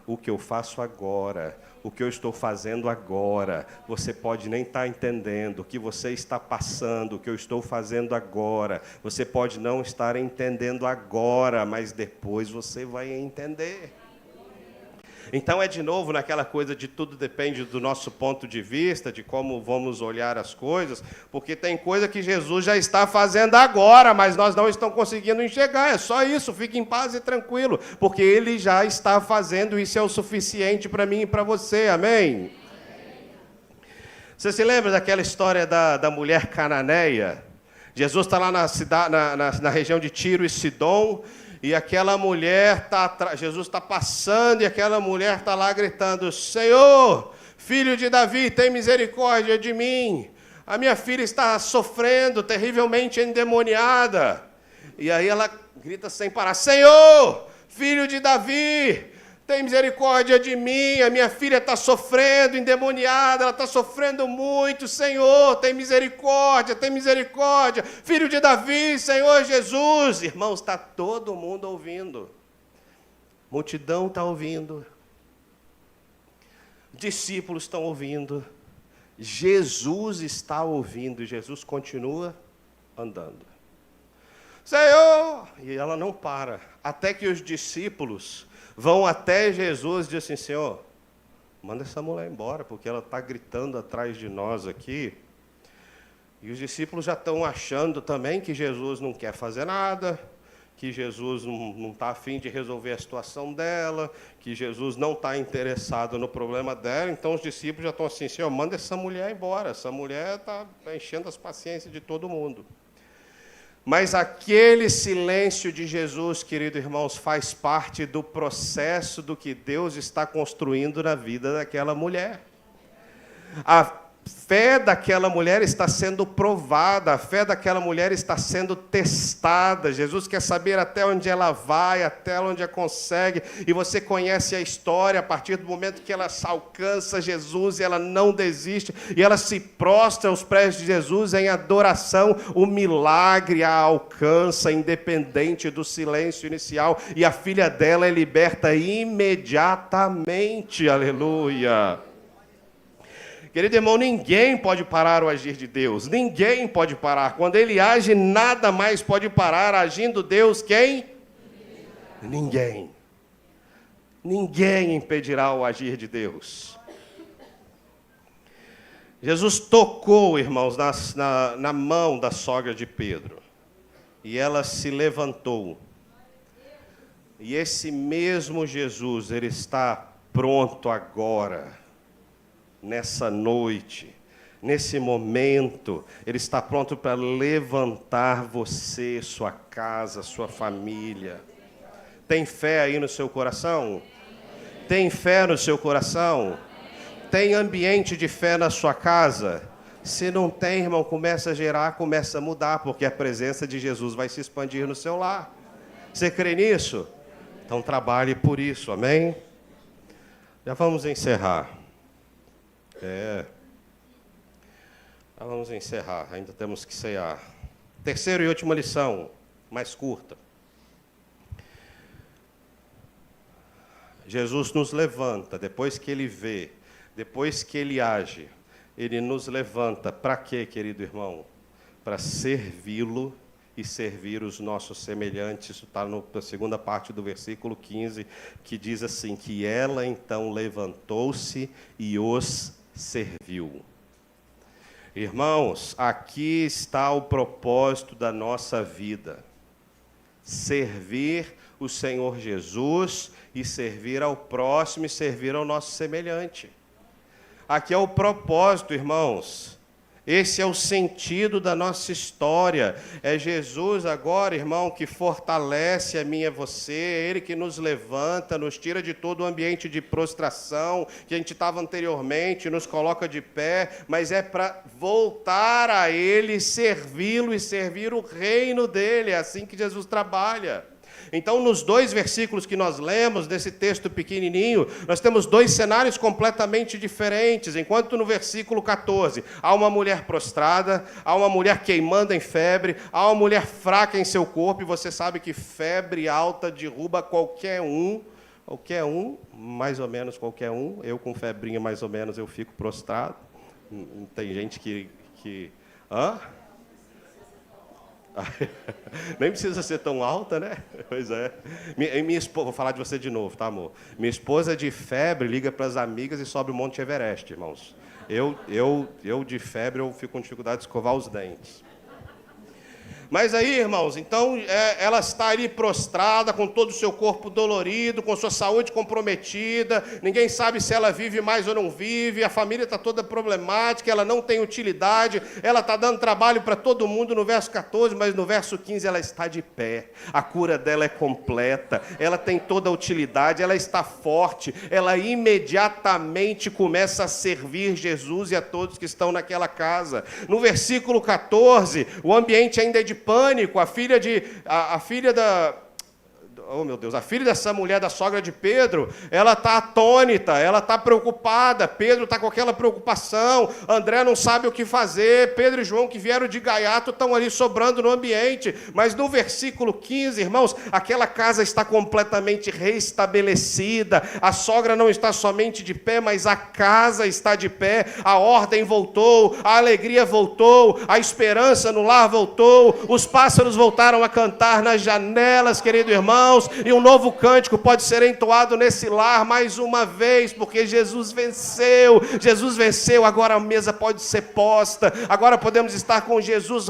o que eu faço agora, o que eu estou fazendo agora, você pode nem estar entendendo, o que você está passando, o que eu estou fazendo agora, você pode não estar entendendo agora, mas depois você vai entender. Então é de novo naquela coisa de tudo depende do nosso ponto de vista, de como vamos olhar as coisas, porque tem coisa que Jesus já está fazendo agora, mas nós não estamos conseguindo enxergar, é só isso, fique em paz e tranquilo, porque Ele já está fazendo, isso é o suficiente para mim e para você, amém? Você se lembra daquela história da mulher cananeia? Jesus está lá na região de Tiro e Sidom, e aquela mulher Jesus está passando, e aquela mulher está lá gritando: Senhor, filho de Davi, tem misericórdia de mim. A minha filha está sofrendo, terrivelmente endemoniada. E aí ela grita sem parar: Senhor, filho de Davi, tem misericórdia de mim. A minha filha está sofrendo, endemoniada, ela está sofrendo muito. Senhor, tem misericórdia, filho de Davi, Senhor Jesus. Irmãos, está todo mundo ouvindo. Multidão está ouvindo. Discípulos estão ouvindo. Jesus está ouvindo. E Jesus continua andando. Senhor! E ela não para. Até que os discípulos vão até Jesus e dizem assim: Senhor, manda essa mulher embora, porque ela está gritando atrás de nós aqui. E os discípulos já estão achando também que Jesus não quer fazer nada, que Jesus não está a fim de resolver a situação dela, que Jesus não está interessado no problema dela. Então os discípulos já estão assim: Senhor, manda essa mulher embora, essa mulher está enchendo as paciências de todo mundo. Mas aquele silêncio de Jesus, queridos irmãos, faz parte do processo do que Deus está construindo na vida daquela mulher. A fé daquela mulher está sendo provada, a fé daquela mulher está sendo testada. Jesus quer saber até onde ela vai, até onde ela consegue. E você conhece a história, a partir do momento que ela alcança Jesus, e ela não desiste, e ela se prostra aos pés de Jesus em adoração. O milagre a alcança, independente do silêncio inicial, e a filha dela é liberta imediatamente. Aleluia! Querido irmão, ninguém pode parar o agir de Deus. Ninguém pode parar. Quando Ele age, nada mais pode parar. Agindo Deus, quem? Ninguém. Ninguém impedirá o agir de Deus. Jesus tocou, irmãos, na mão da sogra de Pedro. E ela se levantou. E esse mesmo Jesus, Ele está pronto agora, nessa noite, nesse momento. Ele está pronto para levantar você, sua casa, sua família. Tem fé aí no seu coração? Tem fé no seu coração? Tem ambiente de fé na sua casa? Se não tem, irmão, começa a gerar, começa a mudar, porque a presença de Jesus vai se expandir no seu lar. Você crê nisso? Então trabalhe por isso, amém? Já vamos encerrar. Vamos encerrar, ainda temos que cear. Terceira e última lição, mais curta. Jesus nos levanta, depois que Ele vê, depois que Ele age, Ele nos levanta. Para quê, querido irmão? Para servi-lo e servir os nossos semelhantes. Isso está na segunda parte do versículo 15, que diz assim, que ela então levantou-se e os serviu. Irmãos, aqui está o propósito da nossa vida. Servir o Senhor Jesus e servir ao próximo e servir ao nosso semelhante. Aqui é o propósito, irmãos. Esse é o sentido da nossa história. É Jesus agora, irmão, que fortalece a mim e a você. É Ele que nos levanta, nos tira de todo o ambiente de prostração que a gente estava anteriormente, nos coloca de pé, mas é para voltar a Ele, servi-lo e servir o reino dEle. É assim que Jesus trabalha. Então, nos 2 versículos que nós lemos, desse texto pequenininho, nós temos 2 cenários completamente diferentes. Enquanto no versículo 14, há uma mulher prostrada, há uma mulher queimando em febre, há uma mulher fraca em seu corpo, e você sabe que febre alta derruba qualquer um, mais ou menos qualquer um. Eu com febrinha mais ou menos eu fico prostrado. Tem gente que... Hã? Nem precisa ser tão alta, né? Pois é. Minha esposa, vou falar de você de novo, tá, amor? Minha esposa de febre liga para as amigas e sobe o Monte Everest, irmãos. Eu de febre, eu fico com dificuldade de escovar os dentes. Mas aí, irmãos, então ela está ali prostrada, com todo o seu corpo dolorido, com sua saúde comprometida, ninguém sabe se ela vive mais ou não vive, a família está toda problemática, ela não tem utilidade, ela está dando trabalho para todo mundo no verso 14, mas no verso 15 ela está de pé, a cura dela é completa, ela tem toda a utilidade, ela está forte, ela imediatamente começa a servir Jesus e a todos que estão naquela casa. No versículo 14, o ambiente ainda é de pânico, a filha dessa mulher, da sogra de Pedro, ela está atônita, ela está preocupada, Pedro está com aquela preocupação, André não sabe o que fazer, Pedro e João que vieram de gaiato estão ali sobrando no ambiente, mas no versículo 15, irmãos, aquela casa está completamente restabelecida, a sogra não está somente de pé, mas a casa está de pé, a ordem voltou, a alegria voltou, a esperança no lar voltou, os pássaros voltaram a cantar nas janelas, querido irmão, e um novo cântico pode ser entoado nesse lar mais uma vez, porque Jesus venceu, agora a mesa pode ser posta, agora podemos estar com Jesus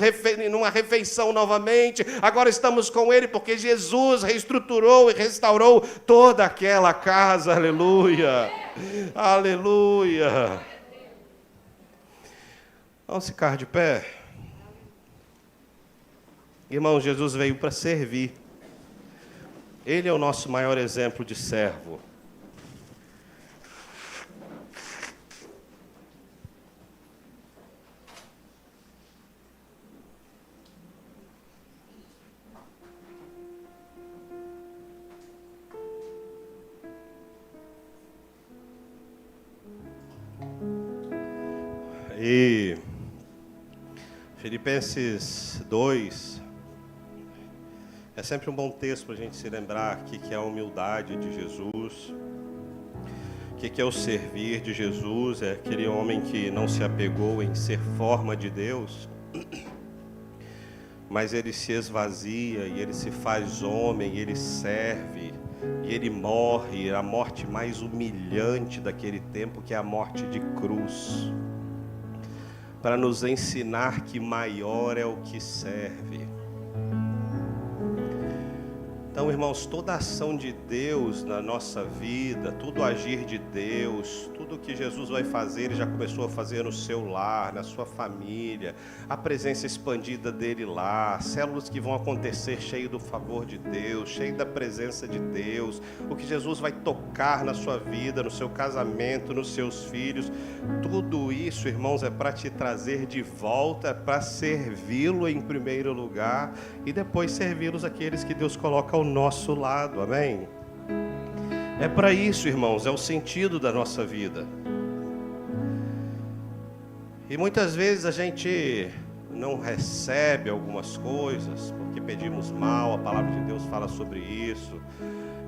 numa refeição novamente, agora estamos com Ele, porque Jesus reestruturou e restaurou toda aquela casa, aleluia, aleluia. Vamos ficar de pé. Irmão, Jesus veio para servir. Ele é o nosso maior exemplo de servo. E Filipenses 2... é sempre um bom texto para a gente se lembrar o que é a humildade de Jesus, o que é o servir de Jesus. É aquele homem que não se apegou em ser forma de Deus, mas ele se esvazia e ele se faz homem, e ele serve, e ele morre, a morte mais humilhante daquele tempo, que é a morte de cruz, para nos ensinar que maior é o que serve. Então, irmãos, toda a ação de Deus na nossa vida, tudo agir de Deus, tudo que Jesus vai fazer, Ele já começou a fazer no seu lar, na sua família, a presença expandida dEle lá, células que vão acontecer cheio do favor de Deus, cheio da presença de Deus, o que Jesus vai tocar na sua vida, no seu casamento, nos seus filhos, tudo isso, irmãos, é para te trazer de volta, para servi-lo em primeiro lugar, e depois servi-los aqueles que Deus coloca ao nosso lado, amém? É para isso, irmãos, é o sentido da nossa vida. E muitas vezes a gente não recebe algumas coisas porque pedimos mal, a palavra de Deus fala sobre isso.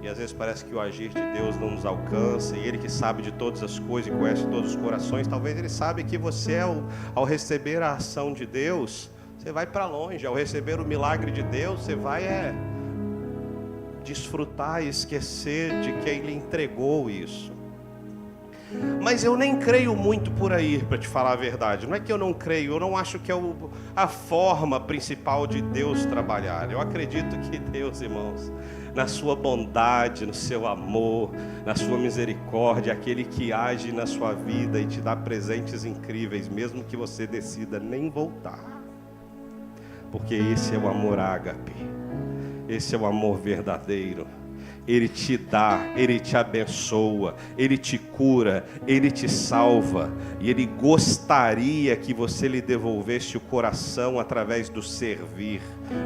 E às vezes parece que o agir de Deus não nos alcança. E Ele que sabe de todas as coisas e conhece todos os corações, talvez Ele sabe que você, ao receber a ação de Deus, você vai para longe. Ao receber o milagre de Deus, você vai desfrutar e esquecer de quem lhe entregou isso. Mas eu nem creio muito por aí, para te falar a verdade. Não é que eu não creio, eu não acho que é a forma principal de Deus trabalhar. Eu acredito que Deus, irmãos, na sua bondade, no seu amor, na sua misericórdia, aquele que age na sua vida e te dá presentes incríveis, mesmo que você decida nem voltar. Porque esse é o amor ágape, esse é o amor verdadeiro. Ele te dá, Ele te abençoa, Ele te cura, Ele te salva. E Ele gostaria que você lhe devolvesse o coração através do servir.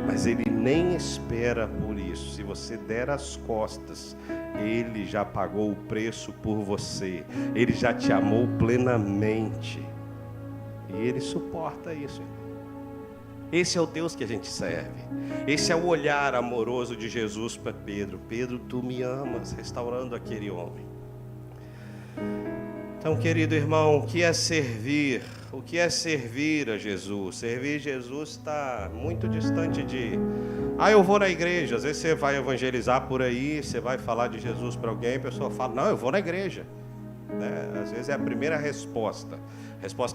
Mas Ele nem espera por isso. Se você der as costas, Ele já pagou o preço por você. Ele já te amou plenamente. E Ele suporta isso. Esse é o Deus que a gente serve. Esse é o olhar amoroso de Jesus para Pedro. Pedro, tu me amas, restaurando aquele homem. Então, querido irmão, o que é servir? O que é servir a Jesus? Servir Jesus está muito distante de... eu vou na igreja. Às vezes você vai evangelizar por aí, você vai falar de Jesus para alguém, a pessoa fala, não, eu vou na igreja. Às vezes é a primeira resposta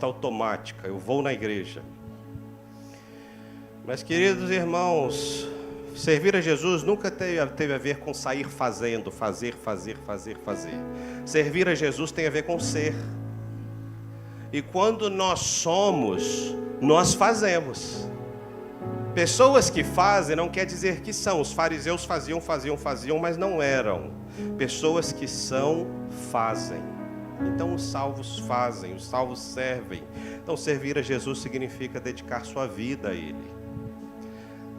automática, eu vou na igreja. Mas, queridos irmãos, servir a Jesus nunca teve a ver com sair fazendo, fazer. Servir a Jesus tem a ver com ser. E quando nós somos, nós fazemos. Pessoas que fazem não quer dizer que são. Os fariseus faziam, mas não eram. Pessoas que são, fazem. Então os salvos fazem, os salvos servem. Então servir a Jesus significa dedicar sua vida a Ele.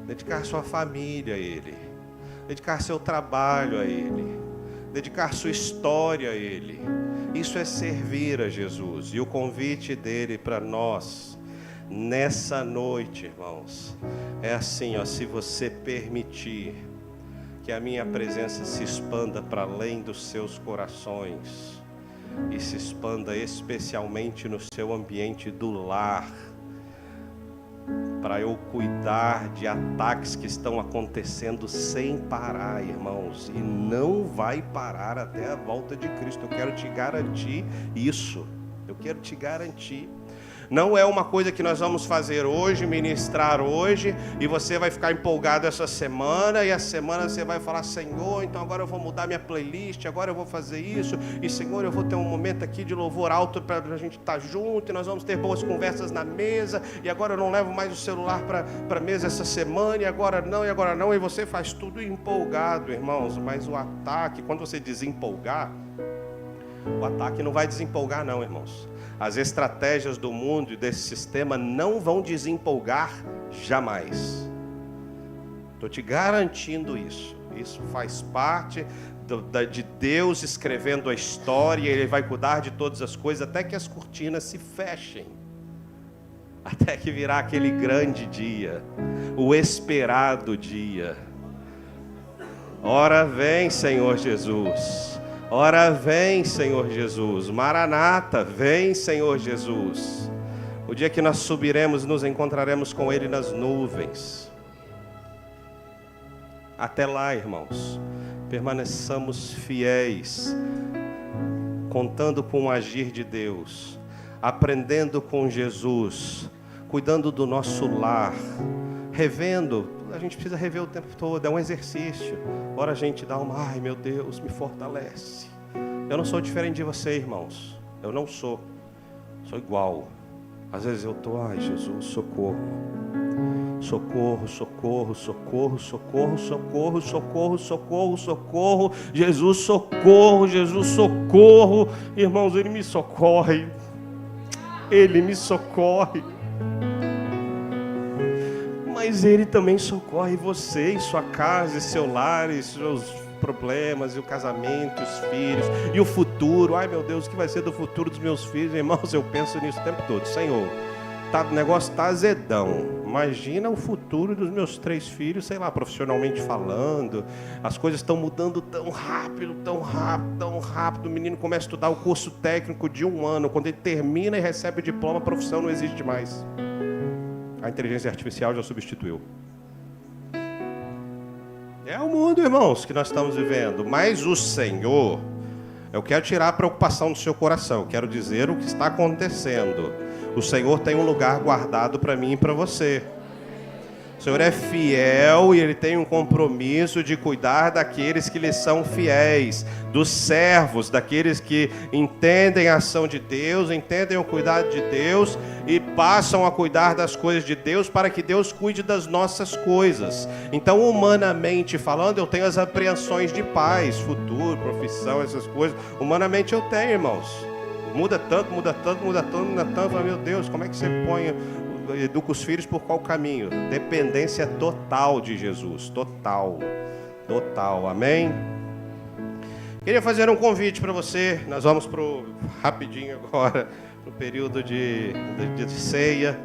Dedicar sua família a Ele, dedicar seu trabalho a Ele, dedicar sua história a Ele. Isso é servir a Jesus. E o convite dele para nós, nessa noite, irmãos, é assim, se você permitir que a minha presença se expanda para além dos seus corações e se expanda especialmente no seu ambiente do lar, para eu cuidar de ataques que estão acontecendo sem parar, irmãos, e não vai parar até a volta de Cristo. Eu quero te garantir isso, eu quero te garantir. Não é uma coisa que nós vamos fazer hoje, ministrar hoje, e você vai ficar empolgado essa semana, e a semana você vai falar, Senhor, então agora eu vou mudar minha playlist, agora eu vou fazer isso, e Senhor, eu vou ter um momento aqui de louvor alto para a gente estar junto, e nós vamos ter boas conversas na mesa, e agora eu não levo mais o celular para a mesa essa semana, e agora não, e você faz tudo empolgado, irmãos. Mas o ataque, quando você desempolgar, o ataque não vai desempolgar não, irmãos. As estratégias do mundo e desse sistema não vão desempolgar jamais. Estou te garantindo isso. Isso faz parte de Deus escrevendo a história. Ele vai cuidar de todas as coisas até que as cortinas se fechem. Até que virá aquele grande dia, o esperado dia. Ora vem, Senhor Jesus. Ora vem, Senhor Jesus. Maranata, vem, Senhor Jesus. O dia que nós subiremos, nos encontraremos com Ele nas nuvens. Até lá, irmãos, permaneçamos fiéis, contando com o agir de Deus, aprendendo com Jesus, cuidando do nosso lar, revendo. A gente precisa rever o tempo todo, é um exercício. Ora a gente dá ai meu Deus, me fortalece. Eu não sou diferente de você, irmãos. Eu não sou igual. Às vezes eu estou, Jesus, socorro. Socorro, socorro, socorro, socorro, socorro, socorro, socorro, socorro. Jesus, socorro, Jesus, socorro. Irmãos, Ele me socorre. Ele me socorre. Mas Ele também socorre você, e sua casa, e seu lar, e seus problemas, e o casamento, e os filhos, e o futuro. Ai, meu Deus, o que vai ser do futuro dos meus filhos? Irmãos, eu penso nisso o tempo todo. Senhor, o negócio está azedão. Imagina o futuro dos meus 3 filhos, sei lá, profissionalmente falando. As coisas estão mudando tão rápido, tão rápido, tão rápido. O menino começa a estudar o curso técnico de 1 ano. Quando ele termina e recebe o diploma, a profissão não existe mais. A inteligência artificial já substituiu. É o mundo, irmãos, que nós estamos vivendo. Mas o Senhor, eu quero tirar a preocupação do seu coração. Eu quero dizer o que está acontecendo. O Senhor tem um lugar guardado para mim e para você. O Senhor é fiel e Ele tem um compromisso de cuidar daqueles que lhe são fiéis, dos servos, daqueles que entendem a ação de Deus, entendem o cuidado de Deus e passam a cuidar das coisas de Deus para que Deus cuide das nossas coisas. Então, humanamente falando, eu tenho as apreensões de paz, futuro, profissão, essas coisas. Humanamente eu tenho, irmãos. Muda tanto. Fala, meu Deus, como é que você educa os filhos por qual caminho? Dependência total de Jesus. Total. Amém? Queria fazer um convite para você. Nós vamos rapidinho agora, no período de ceia.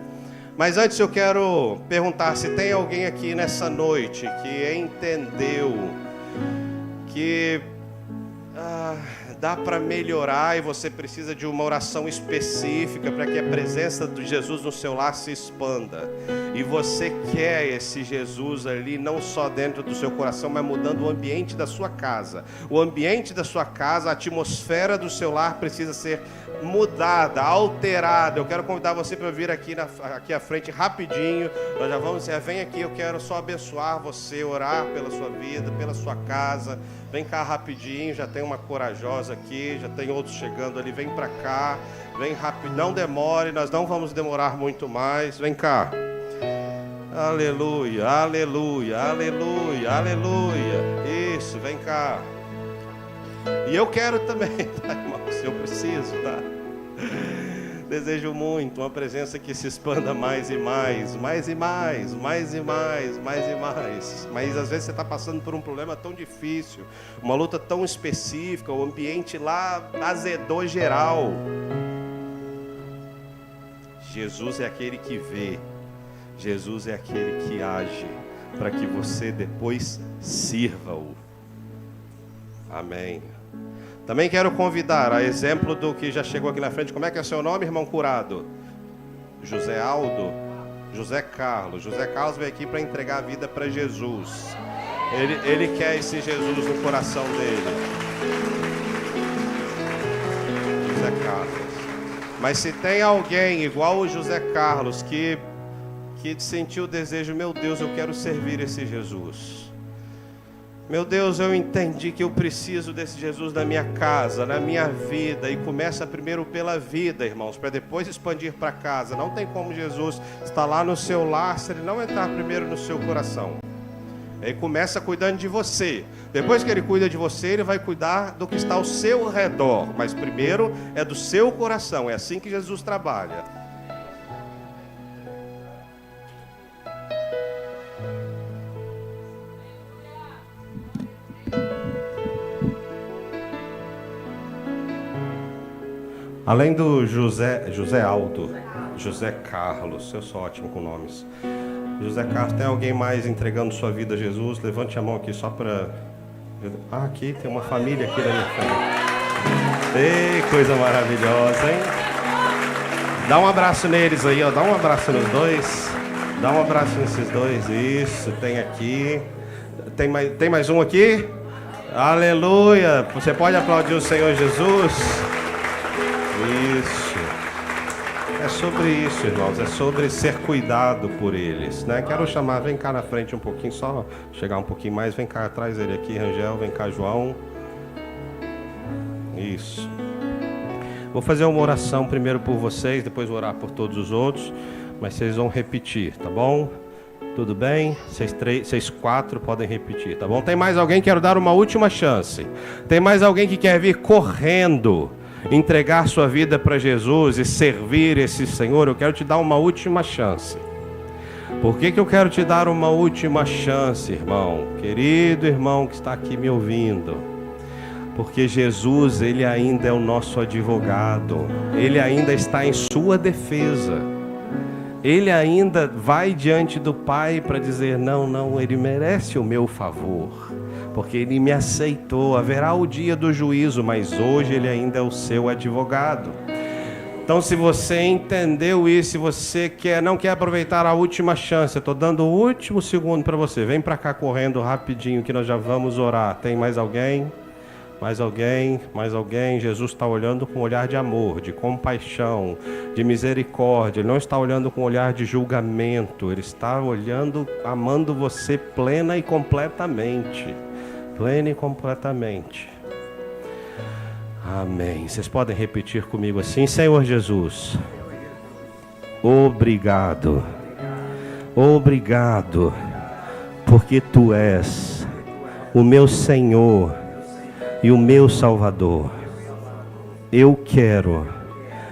Mas antes eu quero perguntar se tem alguém aqui nessa noite que entendeu que dá para melhorar e você precisa de uma oração específica para que a presença de Jesus no seu lar se expanda. E você quer esse Jesus ali não só dentro do seu coração, mas mudando o ambiente da sua casa. O ambiente da sua casa, a atmosfera do seu lar precisa ser mudada, alterada. Eu quero convidar você para vir aqui à frente rapidinho. Nós já vamos, vem aqui, eu quero só abençoar você, orar pela sua vida, pela sua casa. Vem cá rapidinho, já tem uma corajosa aqui, já tem outros chegando ali, vem para cá, vem rápido, não demore, nós não vamos demorar muito mais, vem cá. Aleluia, aleluia, aleluia, aleluia. Isso, vem cá. E eu quero também, tá, irmãos? Eu preciso, tá? Desejo muito uma presença que se expanda mais e mais. Mas às vezes você está passando por um problema tão difícil, uma luta tão específica, o ambiente lá azedou geral. Jesus é aquele que vê, Jesus é aquele que age, para que você depois sirva-o. Amém. Também quero convidar, a exemplo do que já chegou aqui na frente, como é que é o seu nome, irmão curado? José Aldo? José Carlos. José Carlos veio aqui para entregar a vida para Jesus. Ele quer esse Jesus no coração dele. José Carlos. Mas se tem alguém igual o José Carlos que sentiu o desejo, meu Deus, eu quero servir esse Jesus. Meu Deus, eu entendi que eu preciso desse Jesus na minha casa, na minha vida. E começa primeiro pela vida, irmãos, para depois expandir para casa. Não tem como Jesus estar lá no seu lar se Ele não entrar primeiro no seu coração. Ele começa cuidando de você. Depois que Ele cuida de você, Ele vai cuidar do que está ao seu redor. Mas primeiro é do seu coração. É assim que Jesus trabalha. Além do José Aldo, José Carlos, eu sou ótimo com nomes. José Carlos, tem alguém mais entregando sua vida a Jesus? Levante a mão aqui só para... aqui tem uma família aqui na minha frente. Ei, coisa maravilhosa, hein? Dá um abraço neles aí, ó. Dá um abraço nos dois. Dá um abraço nesses dois. Isso, tem aqui. Tem mais um aqui? Aleluia! Você pode aplaudir o Senhor Jesus? Isso. É sobre isso, irmãos. É sobre ser cuidado por eles, né? Quero chamar, vem cá na frente um pouquinho, só chegar um pouquinho mais. Vem cá atrás dele aqui, Rangel. Vem cá, João. Isso. Vou fazer uma oração primeiro por vocês, depois vou orar por todos os outros. Mas vocês vão repetir, tá bom? Tudo bem? Vocês 4 podem repetir, tá bom? Tem mais alguém? Quero dar uma última chance. Tem mais alguém que quer vir correndo entregar sua vida para Jesus e servir esse Senhor? Eu quero te dar uma última chance. Por que eu quero te dar uma última chance, irmão? Querido irmão que está aqui me ouvindo. Porque Jesus, Ele ainda é o nosso advogado. Ele ainda está em sua defesa. Ele ainda vai diante do Pai para dizer, não, Ele merece o meu favor. Porque Ele me aceitou. Haverá o dia do juízo, mas hoje Ele ainda é o seu advogado. Então, se você entendeu isso, se você não quer aproveitar a última chance, eu estou dando o último segundo para você. Vem para cá correndo rapidinho que nós já vamos orar. Tem mais alguém? Mais alguém? Mais alguém? Jesus está olhando com um olhar de amor, de compaixão, de misericórdia. Ele não está olhando com um olhar de julgamento. Ele está olhando, amando você plena e completamente. Plena e completamente. Amém. Vocês podem repetir comigo assim: Senhor Jesus, obrigado. Obrigado, porque Tu és o meu Senhor e o meu Salvador. Eu quero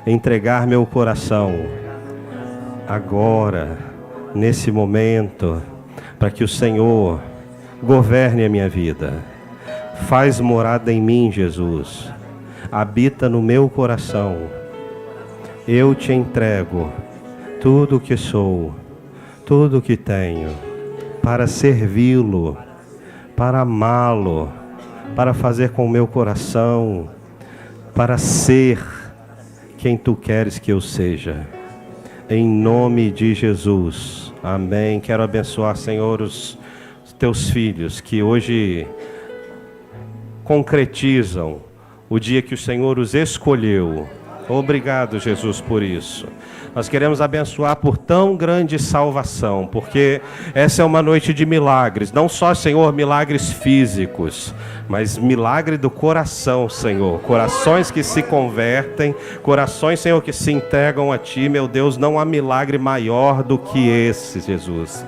entregar meu coração agora, nesse momento, para que o Senhor governe a minha vida. Faz morada em mim, Jesus. Habita no meu coração. Eu te entrego tudo o que sou, tudo o que tenho, para servi-lo, para amá-lo, para fazer com o meu coração, para ser quem Tu queres que eu seja. Em nome de Jesus. Amém. Quero abençoar, Senhor, os Teus filhos que hoje concretizam o dia que o Senhor os escolheu. Obrigado, Jesus, por isso. Nós queremos abençoar por tão grande salvação, porque essa é uma noite de milagres. Não só, Senhor, milagres físicos, mas milagre do coração, Senhor. Corações que se convertem, corações, Senhor, que se entregam a Ti. Meu Deus, não há milagre maior do que esse, Jesus.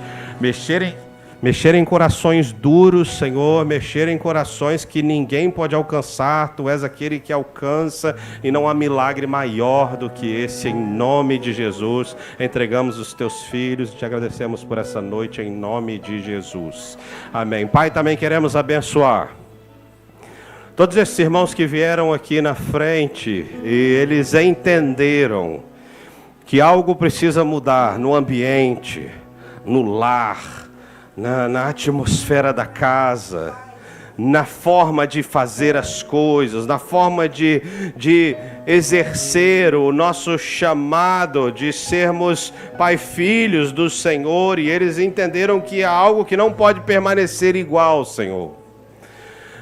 Mexer em corações duros, Senhor, mexer em corações que ninguém pode alcançar. Tu és aquele que alcança e não há milagre maior do que esse. Em nome de Jesus, entregamos os Teus filhos e Te agradecemos por essa noite, em nome de Jesus. Amém. Pai, também queremos abençoar todos esses irmãos que vieram aqui na frente e eles entenderam que algo precisa mudar no ambiente, no lar, na atmosfera da casa, na forma de fazer as coisas, na forma de exercer o nosso chamado de sermos pai filhos do Senhor, e eles entenderam que há algo que não pode permanecer igual, Senhor.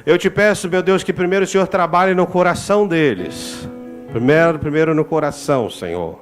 Eu Te peço, meu Deus, que primeiro o Senhor trabalhe no coração deles, primeiro no coração, Senhor,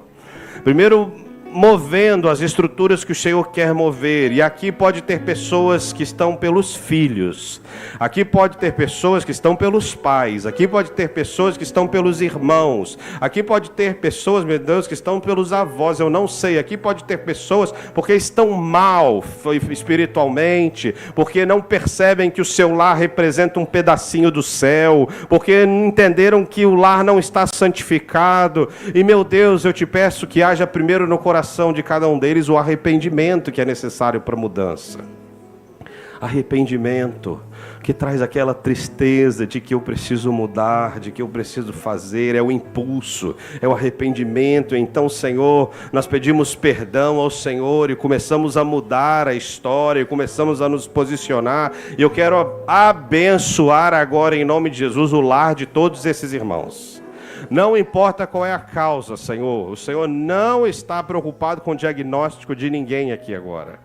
primeiro movendo as estruturas que o Senhor quer mover. E aqui pode ter pessoas que estão pelos filhos, aqui pode ter pessoas que estão pelos pais, aqui pode ter pessoas que estão pelos irmãos, aqui pode ter pessoas, meu Deus, que estão pelos avós, eu não sei, aqui pode ter pessoas porque estão mal espiritualmente, porque não percebem que o seu lar representa um pedacinho do céu, porque entenderam que o lar não está santificado. E meu Deus, eu Te peço que haja primeiro no coração de cada um deles o arrependimento que é necessário para a mudança. Arrependimento que traz aquela tristeza de que eu preciso mudar, de que eu preciso fazer, é o impulso, é o arrependimento. Então, Senhor, nós pedimos perdão ao Senhor e começamos a mudar a história, e começamos a nos posicionar, e eu quero abençoar agora em nome de Jesus o lar de todos esses irmãos. Não importa qual é a causa, Senhor, o Senhor não está preocupado com o diagnóstico de ninguém aqui agora,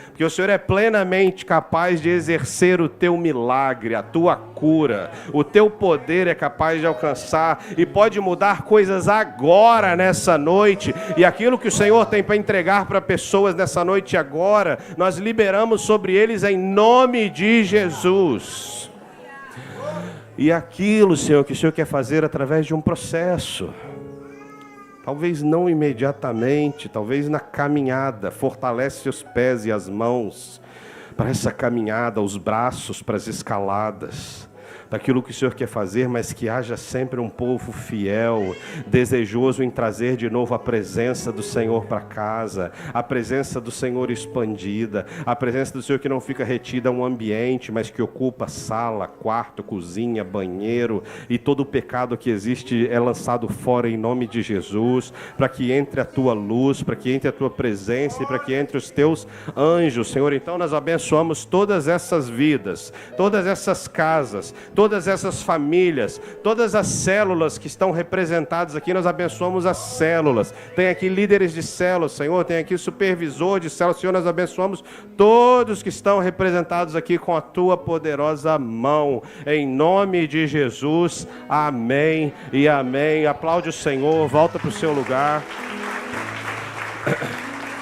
porque o Senhor é plenamente capaz de exercer o Teu milagre, a Tua cura, o Teu poder é capaz de alcançar e pode mudar coisas agora, nessa noite, e aquilo que o Senhor tem para entregar para pessoas nessa noite agora, nós liberamos sobre eles em nome de Jesus. E aquilo, Senhor, que o Senhor quer fazer através de um processo, talvez não imediatamente, talvez na caminhada, fortalece os pés e as mãos para essa caminhada, os braços para as escaladas, daquilo que o Senhor quer fazer, mas que haja sempre um povo fiel, desejoso em trazer de novo a presença do Senhor para casa, a presença do Senhor expandida, a presença do Senhor que não fica retida a um ambiente, mas que ocupa sala, quarto, cozinha, banheiro, e todo o pecado que existe é lançado fora em nome de Jesus, para que entre a tua luz, para que entre a tua presença e para que entre os teus anjos, Senhor. Então nós abençoamos todas essas vidas, todas essas casas, todas essas famílias, todas as células que estão representadas aqui. Nós abençoamos as células. Tem aqui líderes de células, Senhor, tem aqui supervisor de células, Senhor. Nós abençoamos todos que estão representados aqui com a tua poderosa mão, em nome de Jesus. Amém e amém. Aplaude o Senhor, volta para o seu lugar.